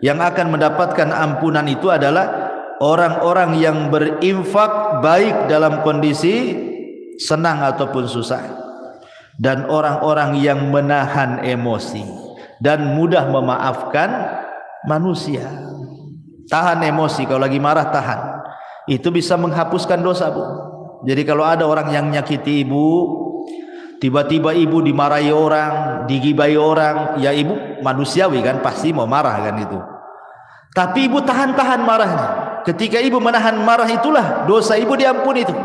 yang akan mendapatkan ampunan itu adalah orang-orang yang berinfak baik dalam kondisi senang ataupun susah, dan orang-orang yang menahan emosi dan mudah memaafkan manusia. Tahan emosi, kalau lagi marah tahan, itu bisa menghapuskan dosa, Bu. Jadi kalau ada orang yang nyakiti ibu, tiba-tiba ibu dimarahi orang, digibai orang, ya ibu manusiawi kan, pasti mau marah kan itu. Tapi ibu tahan-tahan marahnya. Ketika ibu menahan marah, itulah dosa ibu diampuni itu.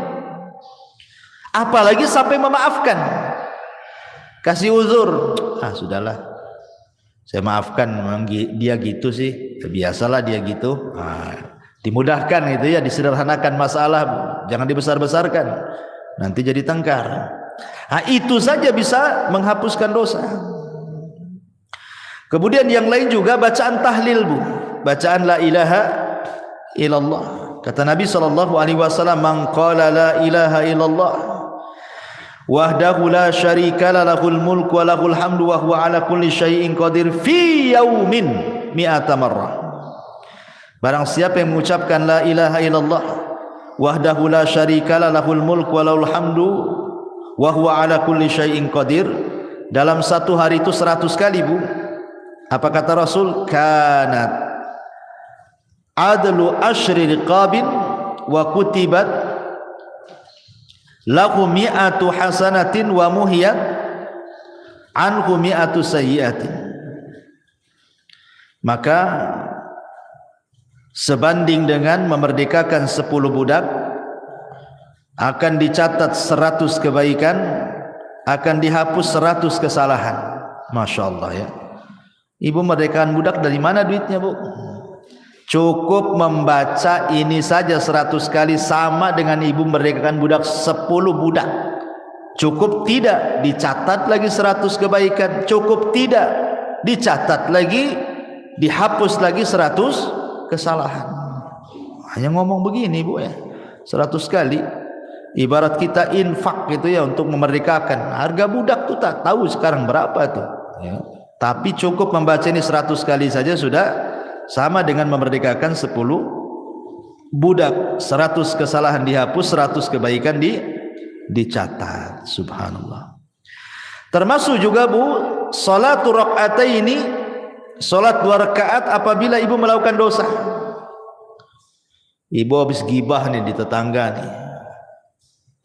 Apalagi sampai memaafkan, kasih uzur, sudahlah, saya maafkan, memang dia gitu sih, biasalah dia gitu. Dimudahkan gitu ya, disederhanakan masalah, jangan dibesar-besarkan, nanti jadi tengkar. Itu saja bisa menghapuskan dosa. Kemudian yang lain juga bacaan tahlil, Bu, bacaan la ilaha illallah. Kata Nabi SAW, man qala la ilaha illallah wahdahu la syarika lahul mulku wa lahul hamdu wa huwa ala kulli syai'in qadir fi yaumin mi'ata marrah. Barang siapa yang mengucapkan la ilaha illallah wahdahu la syarika lahul mulku wa lahul hamdu wa huwa ala kulli syai'in qadir, dalam satu hari itu 100 kali, Bu. Apa kata Rasul? Kanat adlu asyri riqabin wa kutibat lahu mi'atu hasanatin wa muhiyat anhu mi'atu sayyiatin. Maka sebanding dengan memerdekakan 10 budak, akan dicatat 100 kebaikan, akan dihapus 100 kesalahan. Masya Allah ya. Ibu merdekakan budak dari mana duitnya, Bu? Cukup membaca ini saja 100 kali sama dengan ibu merdekakan budak 10 budak. Cukup tidak dicatat lagi 100 kebaikan, cukup tidak dicatat lagi, dihapus lagi 100 kesalahan. Hanya ngomong begini, Bu ya, 100 kali. Ibarat kita infak gitu ya, untuk memerdekakan. Harga budak tuh tak tahu sekarang berapa tuh ya. Tapi cukup membaca ini 100 kali saja sudah sama dengan memerdekakan 10 budak. 100 kesalahan dihapus, 100 kebaikan dicatat. Subhanallah. Termasuk juga, Bu, salatu rakaataini, salat 2 rakaat apabila ibu melakukan dosa. Ibu habis gibah nih di tetangga nih,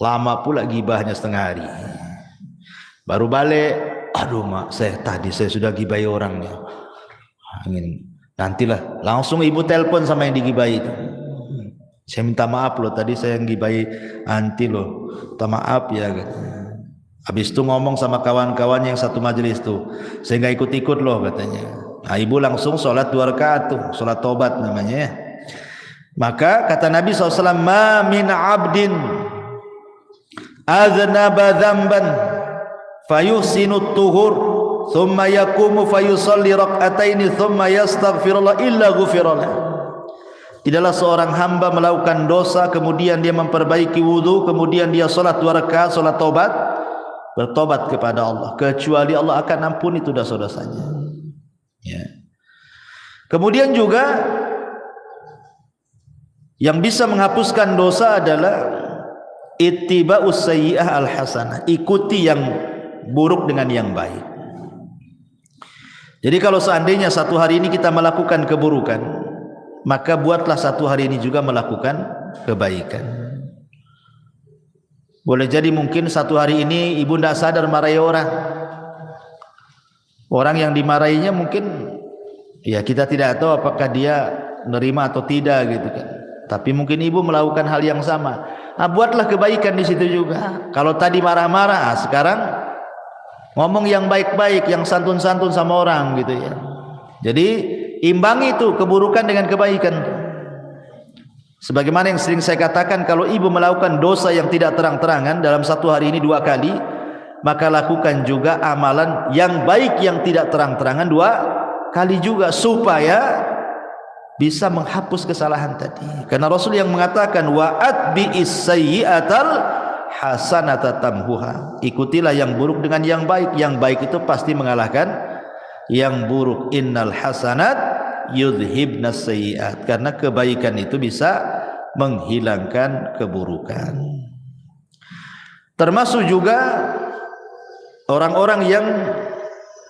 lama pula gibahnya setengah hari, baru balik, aduh mak, tadi saya sudah gibai orang nih, nantilah, langsung ibu telepon sama yang digibai itu, saya minta maaf loh, tadi saya yang gibai anti loh, minta maaf ya. Habis itu ngomong sama kawan-kawan yang satu majelis tuh, saya nggak ikut-ikut loh katanya. Nah, ibu langsung sholat 2 rakaat tuh, sholat tobat namanya ya. Maka kata Nabi SAW, ma min abdin aznaba dzamban fayuhsinu tuhur thumma yaqumu fayusalli rak'ataini thumma yastaghfirullah illa ghufirallah. Tidaklah seorang hamba melakukan dosa kemudian dia memperbaiki wudu, kemudian dia salat 2 rakaat, salat taubat, bertobat kepada Allah, kecuali Allah akan ampuni itu dosa-dosanya ya. Kemudian juga yang bisa menghapuskan dosa adalah ittiba'us sayyi'ah al-hasanah, ikuti yang buruk dengan yang baik. Jadi kalau seandainya satu hari ini kita melakukan keburukan, maka buatlah satu hari ini juga melakukan kebaikan. Boleh jadi mungkin satu hari ini ibu tidak sadar marahi orang, yang dimarahinya mungkin ya kita tidak tahu apakah dia menerima atau tidak gitu kan. Tapi mungkin ibu melakukan hal yang sama. Buatlah kebaikan di situ juga. Kalau tadi marah-marah, sekarang ngomong yang baik-baik, yang santun-santun sama orang gitu ya. Jadi imbangi itu keburukan dengan kebaikan. Sebagaimana yang sering saya katakan, kalau ibu melakukan dosa yang tidak terang-terangan dalam satu hari ini 2 kali, maka lakukan juga amalan yang baik yang tidak terang-terangan 2 kali juga, supaya bisa menghapus kesalahan tadi. Karena Rasul yang mengatakan wa atbi'is sayyi'atal hasanata tamhuha. Ikutilah yang buruk dengan yang baik. Yang baik itu pasti mengalahkan yang buruk. Innal hasanat yudhibnas sayyi'at. Karena kebaikan itu bisa menghilangkan keburukan. Termasuk juga orang-orang yang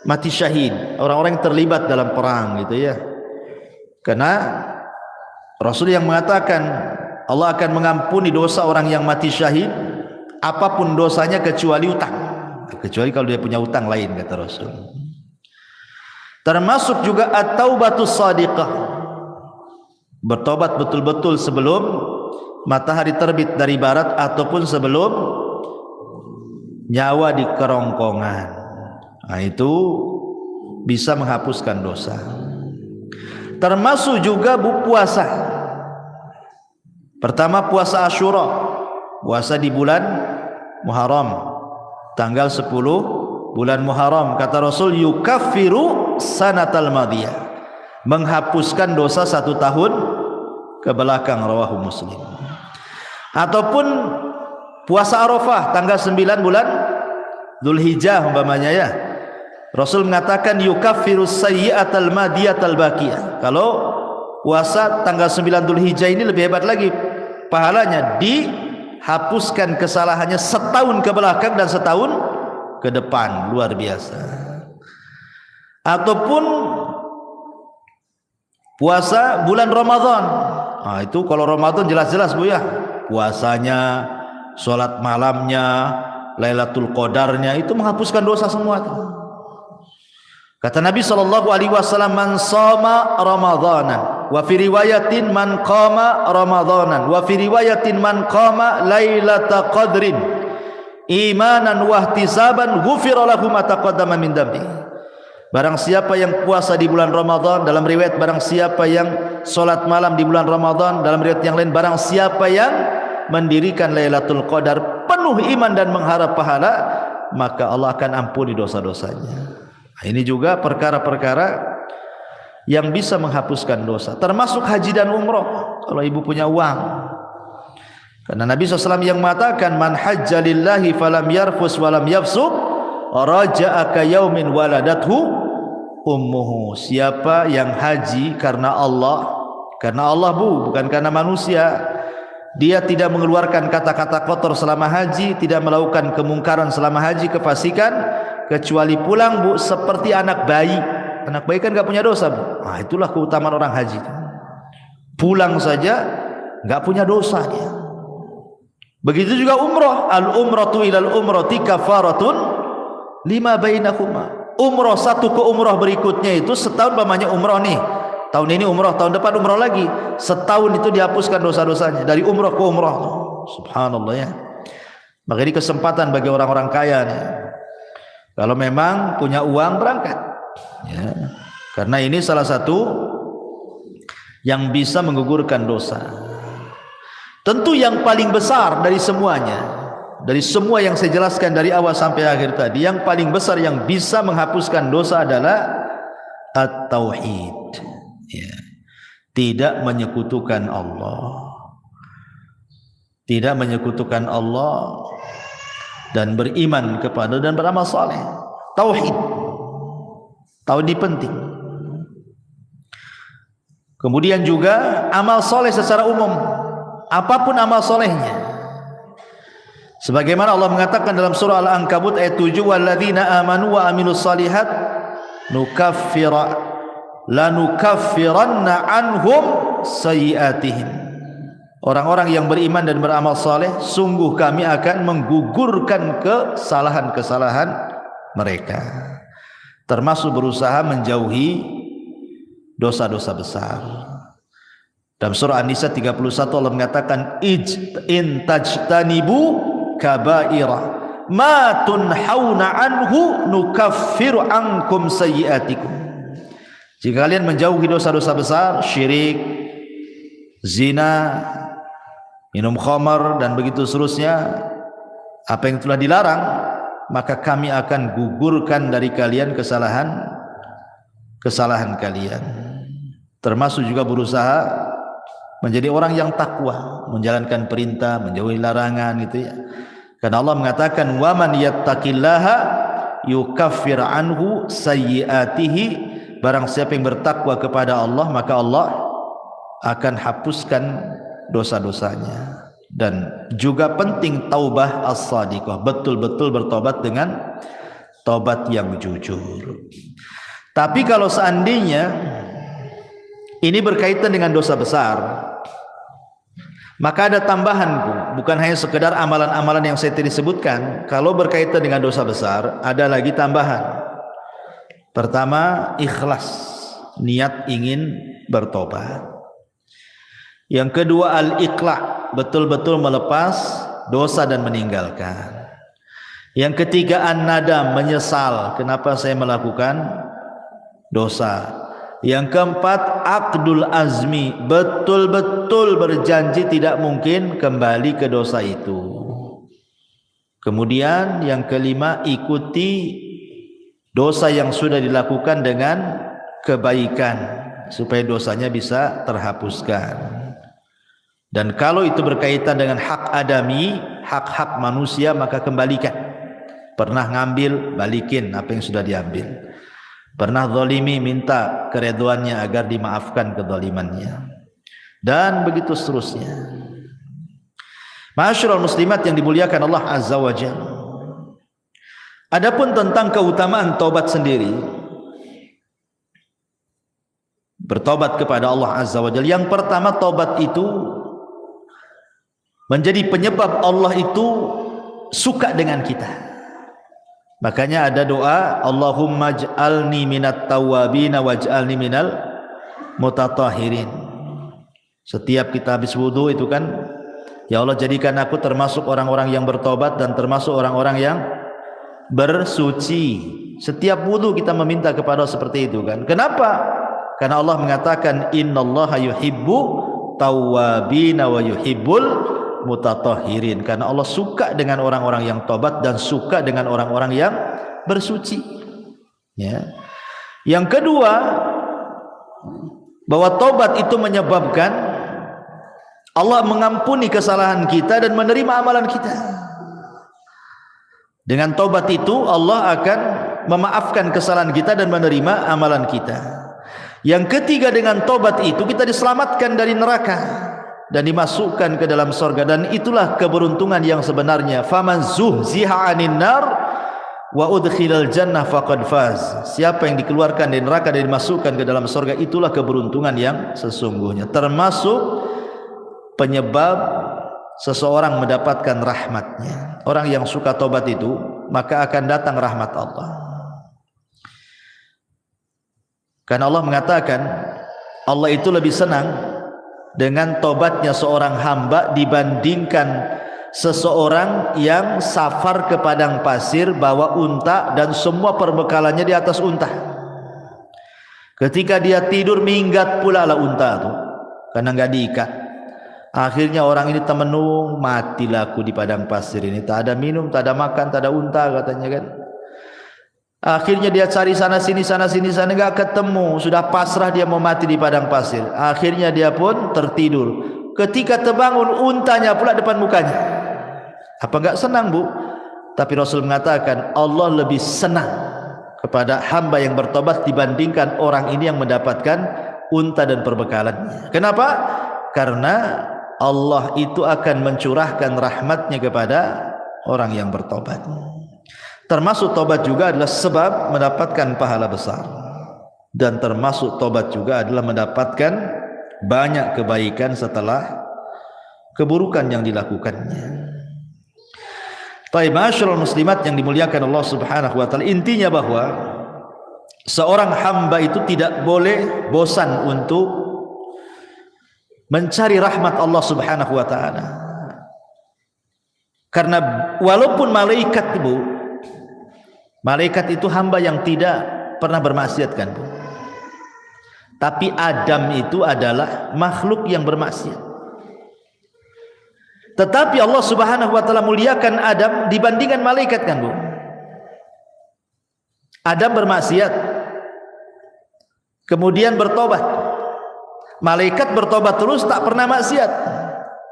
mati syahid, orang-orang yang terlibat dalam perang gitu ya. Karena Rasul yang mengatakan Allah akan mengampuni dosa orang yang mati syahid apapun dosanya kecuali utang. Kecuali kalau dia punya utang lain, kata Rasul. Termasuk juga at-taubatus shadiqah. Bertobat betul-betul sebelum matahari terbit dari barat ataupun sebelum nyawa di kerongkongan. Nah, itu bisa menghapuskan dosa. Termasuk juga puasa. Pertama puasa Asyura, puasa di bulan Muharram, tanggal 10 bulan Muharram. Kata Rasul, yukaffiru sanatal madiyah, menghapuskan dosa 1 tahun ke belakang, rawahu Muslim. Ataupun puasa Arafah tanggal 9 bulan Dzulhijjah umpamanya ya. Rasul mengatakan yukaffiru sayyi'atal madiyatal baqiyah. Kalau puasa tanggal 9 Dzulhijjah ini lebih hebat lagi pahalanya, dihapuskan kesalahannya setahun ke belakang dan setahun ke depan, luar biasa. Ataupun puasa bulan Ramadan. Nah, itu kalau Ramadan jelas-jelas Bu ya, puasanya, sholat malamnya, Lailatul Qadarnya, itu menghapuskan dosa semua. Kata Nabi SAW, man shoma Ramadanan, wa fi riwayatin man qama Ramadanan, wa fi riwayatin man qama Lailatul Qadrin imanan wa ihtisaban ghufira lahu ma taqaddama min dambi. Barang siapa yang puasa di bulan Ramadan, dalam riwayat barang siapa yang salat malam di bulan Ramadan, dalam riwayat yang lain barang siapa yang mendirikan Lailatul Qadar penuh iman dan mengharap pahala, maka Allah akan ampuni dosa-dosanya. Nah, ini juga perkara-perkara yang bisa menghapuskan dosa, termasuk haji dan umroh kalau ibu punya uang. Karena Nabi SAW yang mengatakan, man hajja lillahi falam yarfus walam yafsuq raja'a ka yaumin waladathu ummuhu. Siapa yang haji karena Allah Bu, bukan karena manusia, dia tidak mengeluarkan kata-kata kotor selama haji, tidak melakukan kemungkaran selama haji, kefasikan, kecuali pulang Bu seperti anak bayi. Anak bayi kan gak punya dosa Bu. Nah, itulah keutamaan orang haji, pulang saja gak punya dosa dia. Begitu juga umroh, al umratu ilal umrati kafaratun lima bainahuma. Umroh satu ke umroh berikutnya itu setahun, namanya umroh nih, tahun ini umroh, tahun depan umroh lagi, setahun itu dihapuskan dosa-dosanya dari umroh ke umroh. Subhanallah ya. Maka ini kesempatan bagi orang-orang kaya nih, kalau memang punya uang berangkat ya. Karena ini salah satu yang bisa menggugurkan dosa. Tentu yang paling besar dari semuanya, dari semua yang saya jelaskan dari awal sampai akhir tadi, yang paling besar yang bisa menghapuskan dosa adalah at-tauhid ya. Tidak menyekutukan Allah, tidak menyekutukan Allah, dan beriman kepada dan beramal saleh. Tauhid ini penting. Kemudian juga amal saleh secara umum, apapun amal solehnya, sebagaimana Allah mengatakan dalam surah Al-Ankabut ayat 7, walladzina amanu wa amilus salihat lanukaffiranna anhum sayyi'atihim. Orang-orang yang beriman dan beramal saleh, sungguh kami akan menggugurkan kesalahan-kesalahan mereka, termasuk berusaha menjauhi dosa-dosa besar. Dalam surah An-Nisa 31 Allah mengatakan, in tajtanibu kabaira ma tunhauna anhu nukaffiru ankum sayyi'atikum. Jika kalian menjauhi dosa-dosa besar, syirik, zina, minum khamar dan begitu seterusnya, apa yang telah dilarang, maka kami akan gugurkan dari kalian kesalahan kalian. Termasuk juga berusaha menjadi orang yang takwa, menjalankan perintah, menjauhi larangan gitu ya. Karena Allah mengatakan wa man yattaqillaha yukaffir anhu sayyiatihi, barang siapa yang bertakwa kepada Allah maka Allah akan hapuskan dosa-dosanya. Dan juga penting taubah as-sadiqah, betul-betul bertobat dengan tobat yang jujur. Tapi kalau seandainya ini berkaitan dengan dosa besar, maka ada tambahan, bukan hanya sekedar amalan-amalan yang saya tadi sebutkan. Kalau berkaitan dengan dosa besar, ada lagi tambahan. Pertama, ikhlas, niat ingin bertobat. Yang kedua, al-iqla', betul-betul melepas dosa dan meninggalkan. Yang ketiga, an-nadam, menyesal, kenapa saya melakukan dosa. Yang keempat, aqdul azmi, betul-betul berjanji tidak mungkin kembali ke dosa itu. Kemudian yang kelima, ikuti dosa yang sudah dilakukan dengan kebaikan supaya dosanya bisa terhapuskan. Dan kalau itu berkaitan dengan hak adami, hak-hak manusia, maka kembalikan. Pernah ngambil, balikin apa yang sudah diambil. Pernah zalimi, minta keridhaannya agar dimaafkan kezalimannya, dan begitu seterusnya. Ma'asyiral muslimat yang dimuliakan Allah Azza wa Jalla. Adapun tentang keutamaan taubat sendiri, bertobat kepada Allah Azza wa Jalla, yang pertama, taubat itu menjadi penyebab Allah itu suka dengan kita. Makanya ada doa, Allahumma ij'alni minat tawwabin waj'alni minal mutatahhirin. Setiap kita habis wudu itu kan, ya Allah jadikan aku termasuk orang-orang yang bertobat dan termasuk orang-orang yang bersuci. Setiap wudu kita meminta kepada Allah seperti itu kan. Kenapa? Karena Allah mengatakan innallaha yuhibbu tawwabin wa yuhibbul mutatahhirin, karena Allah suka dengan orang-orang yang tobat dan suka dengan orang-orang yang bersuci. Ya. Yang kedua, bahwa tobat itu menyebabkan Allah mengampuni kesalahan kita dan menerima amalan kita. Dengan tobat itu Allah akan memaafkan kesalahan kita dan menerima amalan kita. Yang ketiga, dengan tobat itu kita diselamatkan dari neraka dan dimasukkan ke dalam surga, dan itulah keberuntungan yang sebenarnya. Faman zuhziha 'anil nar wa udkhilal jannah faqad faz. Siapa yang dikeluarkan dari neraka dan dimasukkan ke dalam surga, itulah keberuntungan yang sesungguhnya. Termasuk penyebab seseorang mendapatkan rahmatnya. Orang yang suka tobat itu, maka akan datang rahmat Allah. Karena Allah mengatakan, Allah itu lebih senang dengan tobatnya seorang hamba dibandingkan seseorang yang safar ke padang pasir bawa unta dan semua perbekalannya di atas unta. Ketika dia tidur, minggat pula lah unta itu karena nggak diikat. Akhirnya orang ini temenung, matilah aku di padang pasir ini, tak ada minum, tak ada makan, tak ada unta katanya kan. Akhirnya dia cari sana sini nggak ketemu, sudah pasrah dia mau mati di padang pasir. Akhirnya dia pun tertidur. Ketika terbangun, untanya pula depan mukanya. Apa nggak senang, Bu? Tapi Rasul mengatakan Allah lebih senang kepada hamba yang bertobat dibandingkan orang ini yang mendapatkan unta dan perbekalannya. Kenapa? Karena Allah itu akan mencurahkan rahmatnya kepada orang yang bertobat. Termasuk tobat juga adalah sebab mendapatkan pahala besar, dan termasuk tobat juga adalah mendapatkan banyak kebaikan setelah keburukan yang dilakukannya. Baik, ma'asyiral muslimat yang dimuliakan Allah Subhanahu wa taala, intinya bahwa seorang hamba itu tidak boleh bosan untuk mencari rahmat Allah Subhanahu wa taala. Karena walaupun malaikat, Bu, malaikat itu hamba yang tidak pernah bermaksiat kan, Bu. Tapi Adam itu adalah makhluk yang bermaksiat. Tetapi Allah Subhanahu wa taala muliakan Adam dibandingkan malaikat kan, Bu. Adam bermaksiat, kemudian bertobat. Malaikat bertobat terus, tak pernah maksiat.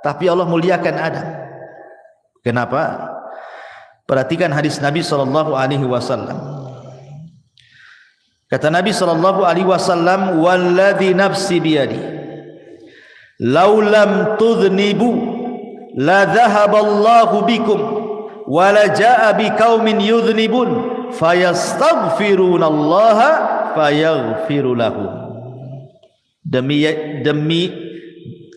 Tapi Allah muliakan Adam. Kenapa? Perhatikan hadis Nabi sallallahu alaihi wasallam. Kata Nabi sallallahu alaihi wasallam, "Walladzi nafsi biyadi, law lam tudhnibu la dhahaballahu bikum wa la jaa biqaumin yudhnibun fayastaghfirunallaha fayaghfiru lahum." Demi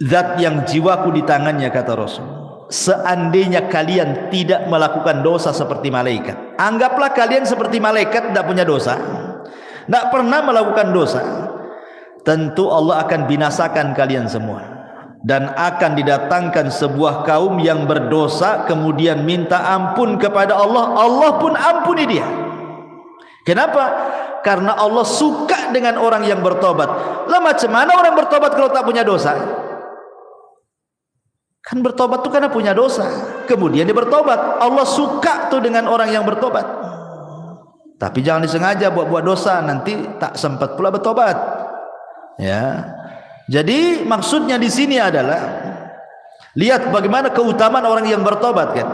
zat yang jiwaku di tangannya, kata Rasul, seandainya kalian tidak melakukan dosa seperti malaikat, anggaplah kalian seperti malaikat, tidak punya dosa, tidak pernah melakukan dosa, tentu Allah akan binasakan kalian semua, dan akan didatangkan sebuah kaum yang berdosa kemudian minta ampun kepada Allah, Allah pun ampuni dia. Kenapa? Karena Allah suka dengan orang yang bertobat. Lah macam mana orang bertobat kalau tak punya dosa? Kan bertobat tu karena punya dosa, kemudian dia bertobat. Allah suka tu dengan orang yang bertobat. Tapi jangan disengaja buat dosa, nanti tak sempat pula bertobat. Ya. Jadi maksudnya di sini adalah lihat bagaimana keutamaan orang yang bertobat kan.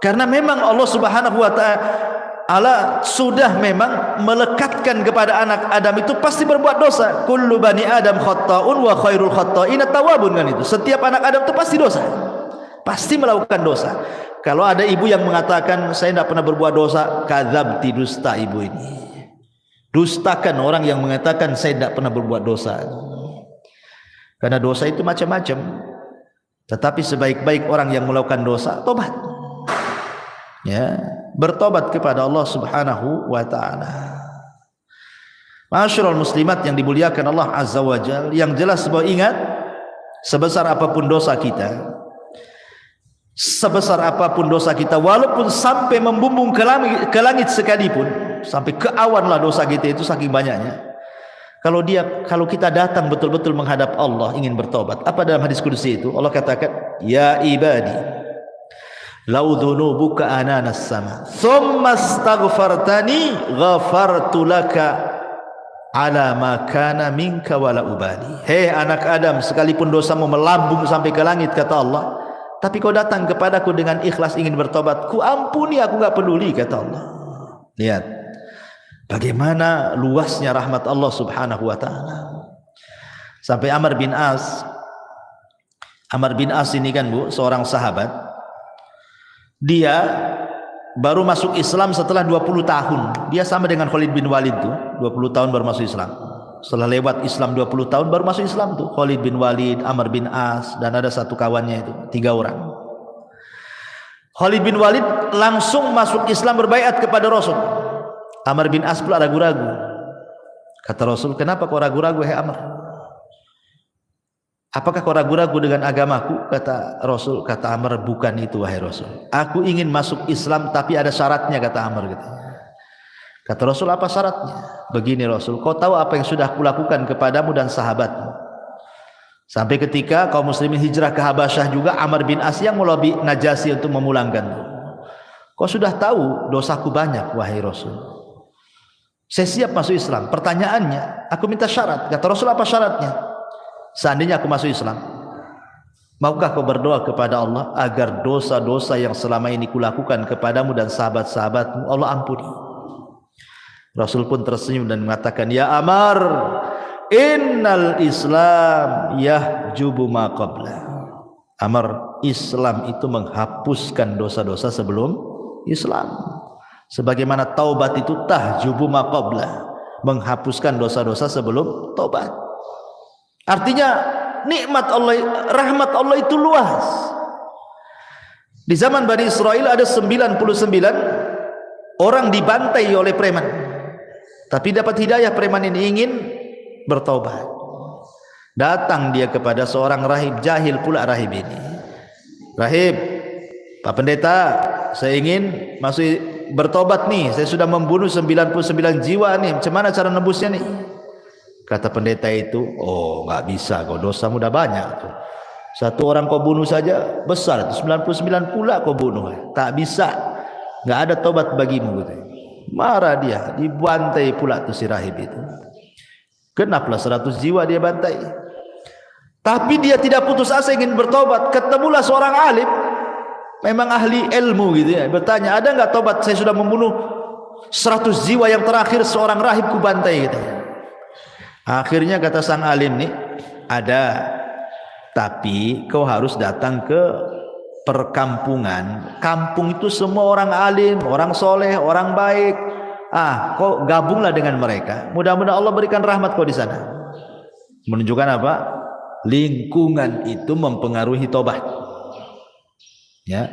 Karena memang Allah Subhanahu wa taala sudah memang melekatkan kepada anak Adam itu pasti berbuat dosa. Kullu bani Adam khata'un wa khairul khata'ina tawwabun, kan itu. Setiap anak Adam itu pasti dosa. Pasti melakukan dosa. Kalau ada ibu yang mengatakan saya tidak pernah berbuat dosa, kadzabti, dusta ibu ini. Dustakan orang yang mengatakan saya tidak pernah berbuat dosa. Karena dosa itu macam-macam. Tetapi sebaik-baik orang yang melakukan dosa, tobat. Ya, bertobat kepada Allah Subhanahu wa taala. Ma'asyiral muslimat yang dimuliakan Allah Azza wa Jalla, yang jelas bahwa ingat, sebesar apapun dosa kita, sebesar apapun dosa kita, walaupun sampai membumbung ke langit sekalipun, sampai ke awan lah dosa kita itu saking banyaknya, kalau kita datang betul-betul menghadap Allah ingin bertobat, apa dalam hadis qudsi itu Allah katakan, ya ibadi lau dhunubuka ananas sama thumma astaghfartani ghafartu laka ala ma kana minka wala ubali. Hei anak Adam, sekalipun dosamu melambung sampai ke langit, kata Allah, tapi kau datang kepadaku dengan ikhlas ingin bertobat, ku ampuni, aku enggak peduli, kata Allah. Lihat bagaimana luasnya rahmat Allah Subhanahu wa taala. Sampai Amr bin As ini kan Bu, seorang sahabat, dia baru masuk Islam setelah 20 tahun. Dia sama dengan Khalid bin Walid tuh, 20 tahun baru masuk Islam. Setelah lewat Islam 20 tahun baru masuk Islam tuh, Khalid bin Walid, Amr bin As, dan ada satu kawannya itu, 3 orang. Khalid bin Walid langsung masuk Islam, berbaiat kepada Rasul. Amr bin As pula ragu-ragu. Kata Rasul, kenapa kau ragu-ragu, hai Amr? Apakah kau ragu-ragu dengan agamaku? Kata Rasul. Kata Amr, bukan itu wahai Rasul, aku ingin masuk Islam tapi ada syaratnya, kata Amr. Kata Rasul, apa syaratnya? Begini Rasul, kau tahu apa yang sudah kulakukan kepadamu dan sahabatmu, sampai ketika kaum muslimin hijrah ke Habasyah juga Amr bin As yang melobi Najasyi untuk memulangkan. Kau sudah tahu dosaku banyak wahai Rasul, saya siap masuk Islam. Pertanyaannya, aku minta syarat. Kata Rasul, apa syaratnya? Seandainya aku masuk Islam, maukah kau berdoa kepada Allah agar dosa-dosa yang selama ini kulakukan kepadamu dan sahabat-sahabatmu Allah ampuni? Rasul pun tersenyum dan mengatakan, ya Amr, innal Islam yahjubu ma qabla. Amr, Islam itu menghapuskan dosa-dosa sebelum Islam, sebagaimana taubat itu tahjubu ma qabla, menghapuskan dosa-dosa sebelum taubat. Artinya nikmat Allah, rahmat Allah itu luas. Di zaman Bani Israel ada 99 orang dibantai oleh preman, tapi dapat hidayah. Preman ini ingin bertaubat. Datang dia kepada seorang rahib, jahil pula rahib ini. Rahib, Pak Pendeta, saya ingin masuk bertobat nih, saya sudah membunuh 99 jiwa nih, macam mana cara nebusnya nih? Kata pendeta itu, oh nggak bisa, kau dosamu udah banyak tuh. Satu orang kau bunuh saja besar, 99 pula kau bunuh, tak bisa, nggak ada tobat bagimu. Gitu. Marah dia, dibantai pula tuh si rahib itu. Genaplah 100 jiwa dia bantai. Tapi dia tidak putus asa ingin bertobat. Ketemulah seorang alim, memang ahli ilmu gitu ya, bertanya, ada nggak tobat, saya sudah membunuh 100 jiwa, yang terakhir seorang rahib ku bantai gitu. Akhirnya kata sang alim nih, ada, tapi kau harus datang ke perkampungan. Kampung itu semua orang alim, orang soleh, orang baik. Kau gabunglah dengan mereka. Mudah-mudahan Allah berikan rahmat kau di sana. Menunjukkan apa? Lingkungan itu mempengaruhi tobat. Ya,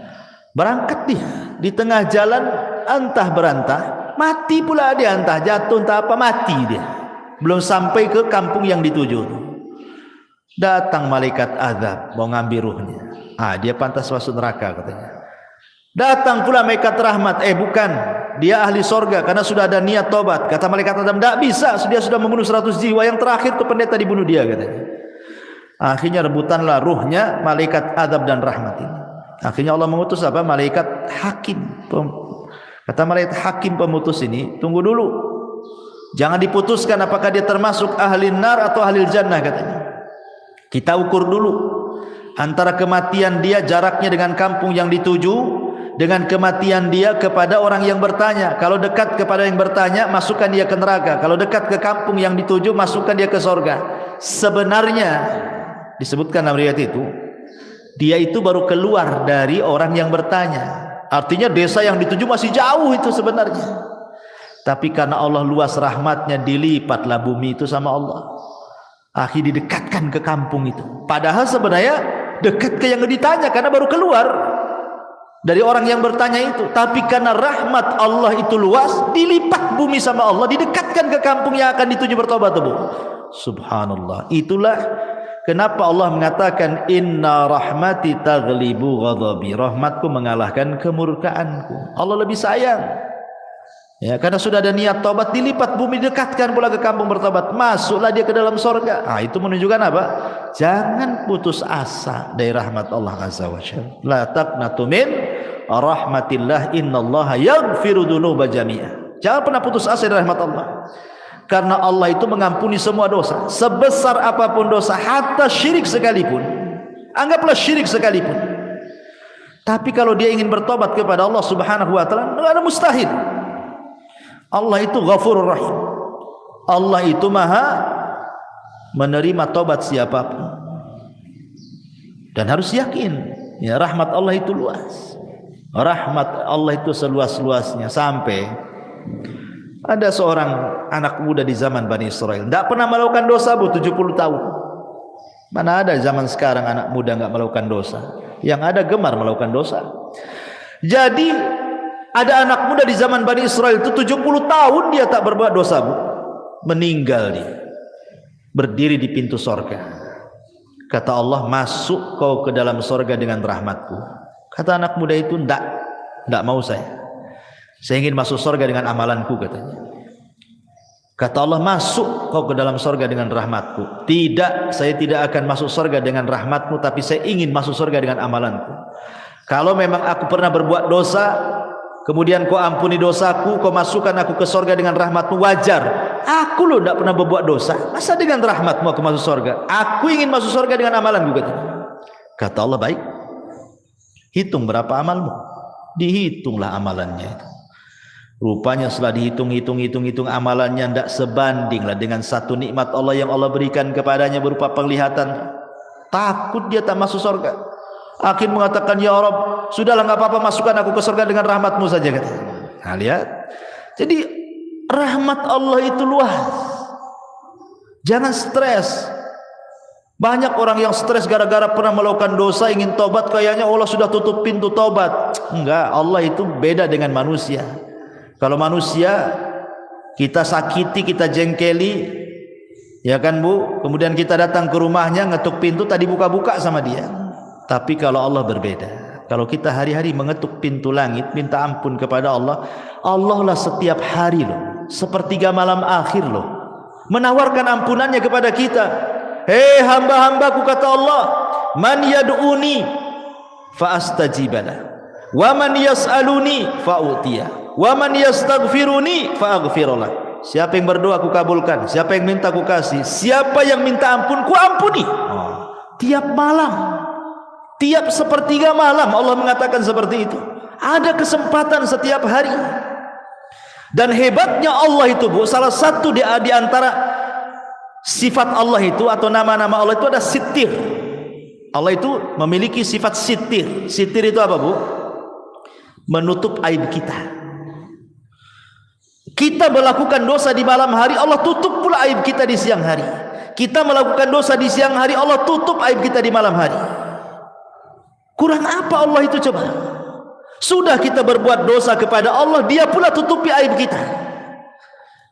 berangkat dia di tengah jalan, entah berantah, mati pula dia, entah jatuh entah apa, mati dia. Belum sampai ke kampung yang dituju, datang malaikat azab mau ngambil ruhnya. Dia pantas masuk neraka katanya. Datang pula malaikat rahmat, bukan, dia ahli sorga karena sudah ada niat tobat. Kata malaikat azab, tidak bisa, dia sudah membunuh 100 jiwa, yang terakhir tuh pendeta dibunuh dia katanya. Akhirnya rebutanlah ruhnya malaikat azab dan rahmat ini. Akhirnya Allah mengutus apa? Malaikat hakim. Kata malaikat hakim pemutus ini, tunggu dulu, jangan diputuskan apakah dia termasuk ahli nar atau ahli jannah katanya. Kita ukur dulu antara kematian dia, jaraknya dengan kampung yang dituju, dengan kematian dia kepada orang yang bertanya. Kalau dekat kepada yang bertanya, masukkan dia ke neraka. Kalau dekat ke kampung yang dituju, masukkan dia ke sorga. Sebenarnya disebutkan dalam riwayat itu, dia itu baru keluar dari orang yang bertanya. Artinya desa yang dituju masih jauh itu sebenarnya. Tapi karena Allah luas rahmatnya, dilipatlah bumi itu sama Allah. Akhirnya didekatkan ke kampung itu. Padahal sebenarnya dekat ke yang ditanya karena baru keluar dari orang yang bertanya itu. Tapi karena rahmat Allah itu luas, dilipat bumi sama Allah, didekatkan ke kampung yang akan dituju bertobat. Subhanallah. Itulah kenapa Allah mengatakan inna rahmati taghlibu ghadabi. Rahmatku mengalahkan kemurkaanku. Allah lebih sayang. Ya, karena sudah ada niat tobat, dilipat bumi, dekatkan pula ke kampung bertobat, masuklah dia ke dalam sorga. Itu menunjukkan apa? Jangan putus asa dari rahmat Allah Azza wa Jalla. La taqnatu min rahmatillah, innallaha yaghfiru dzunuba jami'a. Jangan pernah putus asa dari rahmat Allah. Karena Allah itu mengampuni semua dosa, sebesar apapun dosa, hatta syirik sekalipun. Anggaplah syirik sekalipun. Tapi kalau dia ingin bertobat kepada Allah Subhanahu wa taala, enggak ada mustahil. Allah itu Ghafurur Rahim. Allah itu Maha menerima tobat siapapun. Dan harus yakin, ya, rahmat Allah itu luas. Rahmat Allah itu seluas-luasnya, sampai ada seorang anak muda di zaman Bani Israel, tidak pernah melakukan dosa 70 tahun. Mana ada zaman sekarang anak muda enggak melakukan dosa? Yang ada gemar melakukan dosa. Jadi ada anak muda di zaman Bani Israel itu 70 tahun dia tak berbuat dosa, meninggal dia, berdiri di pintu sorga. Kata Allah, masuk kau ke dalam sorga dengan rahmatku. Kata anak muda itu, tidak mau saya ingin masuk sorga dengan amalanku katanya. Kata Allah, masuk kau ke dalam sorga dengan rahmatku. Tidak, saya tidak akan masuk sorga dengan rahmatmu, tapi saya ingin masuk sorga dengan amalanku. Kalau memang aku pernah berbuat dosa, kemudian kau ampuni dosaku, kau masukkan aku ke sorga dengan rahmatmu, wajar. Aku loh tidak pernah berbuat dosa, masa dengan rahmatmu aku masuk sorga? Aku ingin masuk sorga dengan amalanku katanya. Kata Allah, baik, hitung berapa amalmu. Dihitunglah amalannya itu. Rupanya setelah dihitung amalannya tidak sebandinglah dengan satu nikmat Allah yang Allah berikan kepadanya berupa penglihatan. Takut dia tak masuk sorga. Akhir mengatakan, ya Rabb, sudahlah, enggak apa-apa, masukkan aku ke surga dengan rahmatmu saja katanya. Nah, lihat. Jadi rahmat Allah itu luas. Jangan stres. Banyak orang yang stres gara-gara pernah melakukan dosa, ingin tobat, kayaknya Allah sudah tutup pintu tobat. Enggak, Allah itu beda dengan manusia. Kalau manusia kita sakiti, kita jengkeli, ya kan Bu, kemudian kita datang ke rumahnya, ngetuk pintu, tadi buka-buka sama dia. Tapi kalau Allah berbeda. Kalau kita hari-hari mengetuk pintu langit, minta ampun kepada Allah, Allah lah setiap hari loh, sepertiga malam akhir loh, menawarkan ampunannya kepada kita. Hei hamba-hambaku, kata Allah, man yad'uni fa astajibalah, wa man yas'aluni fa utiya, wa man yastaghfiruni fa aghfirullah. Siapa yang berdoa aku kabulkan, siapa yang minta aku kasih, siapa yang minta ampun ku ampuni. Tiap malam Tiap sepertiga malam Allah mengatakan seperti itu. Ada kesempatan setiap hari. Dan hebatnya Allah itu, Bu, salah satu di antara sifat Allah itu atau nama-nama Allah itu ada sitir. Allah itu memiliki sifat sitir. Sitir itu apa, Bu? Menutup aib kita. Kita melakukan dosa di malam hari, Allah tutup pula aib kita di siang hari. Kita melakukan dosa di siang hari, Allah tutup aib kita di malam hari. Kurang apa Allah itu coba? Sudah kita berbuat dosa kepada Allah, Dia pula tutupi aib kita.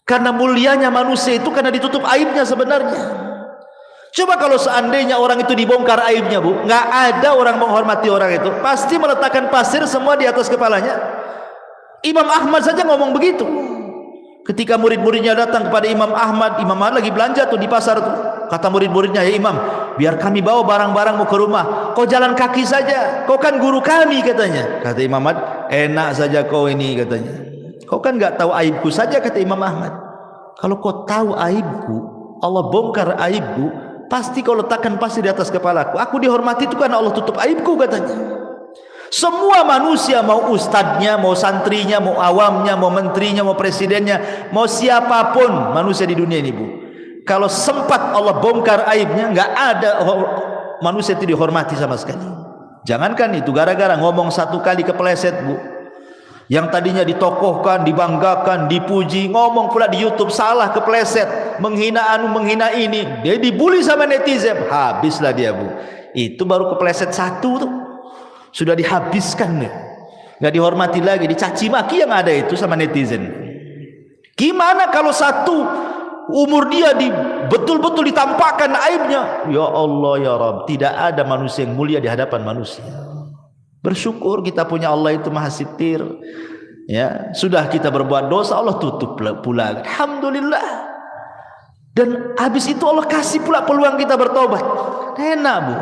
Karena mulianya manusia itu karena ditutup aibnya sebenarnya. Coba kalau seandainya orang itu dibongkar aibnya, Bu, nggak ada orang menghormati orang itu, pasti meletakkan pasir semua di atas kepalanya. Imam Ahmad saja ngomong begitu. Ketika murid-muridnya datang kepada Imam Ahmad lagi belanja tuh di pasar tuh. Kata murid-muridnya, "Ya Imam, biar kami bawa barang-barangmu ke rumah. Kau jalan kaki saja. Kau kan guru kami," katanya. Kata Imam Ahmad, "Enak saja kau ini," katanya. "Kau kan nggak tahu aibku saja," kata Imam Ahmad. "Kalau kau tahu aibku, Allah bongkar aibku, pasti kau letakkan pasir di atas kepalaku. Aku dihormati itu karena Allah tutup aibku," katanya. Semua manusia, mau ustadznya, mau santrinya, mau awamnya, mau menterinya, mau presidennya, mau siapapun manusia di dunia ini, Bu, kalau sempat Allah bongkar aibnya, nggak ada manusia itu dihormati sama sekali. Jangankan itu, gara-gara ngomong satu kali kepleset, Bu, yang tadinya ditokohkan, dibanggakan, dipuji, ngomong pula di YouTube salah, kepleset, menghina anu, menghina ini, dia dibully sama netizen, habislah dia, Bu. Itu baru kepleset satu tuh, sudah dihabiskan nih, nggak dihormati lagi, dicaci maki yang ada itu sama netizen. Gimana kalau satu umur dia betul-betul ditampakkan aibnya? Ya Allah ya Rabb, tidak ada manusia yang mulia di hadapan manusia. Bersyukur kita punya Allah itu maha sitir. Ya, sudah kita berbuat dosa, Allah tutup pula. Alhamdulillah. Dan habis itu Allah kasih pula peluang kita bertobat. Enak, Bu.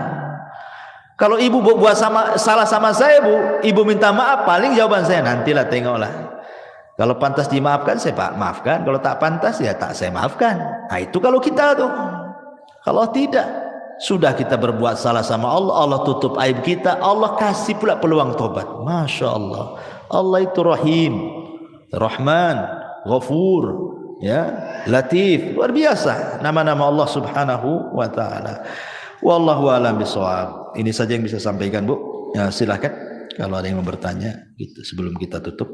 Kalau ibu buat salah sama saya, Bu, ibu minta maaf, paling jawaban saya, nantilah tengoklah. Kalau pantas dimaafkan, saya maafkan. Kalau tak pantas, ya tak saya maafkan. Nah itu kalau kita tuh. Kalau tidak, sudah kita berbuat salah sama Allah, Allah tutup aib kita, Allah kasih pula peluang tobat. Masya Allah. Allah itu Rahim, Rahman, Ghafur, ya, Latif. Luar biasa nama-nama Allah Subhanahu wa ta'ala. Wallahu a'lam bishawab. Ini saja yang bisa sampaikan, Bu. Ya, silahkan kalau ada yang mau bertanya gitu sebelum kita tutup.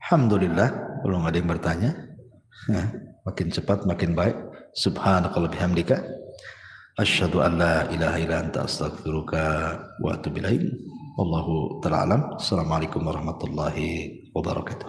Alhamdulillah, belum ada yang bertanya. Ya, makin cepat makin baik. Subhanakallahumma bihamdika asyhadu an la ilaha illa anta astaghfiruka wa atubu ilaik. Wallahu ta'ala alam. Assalamualaikum warahmatullahi wabarakatuh.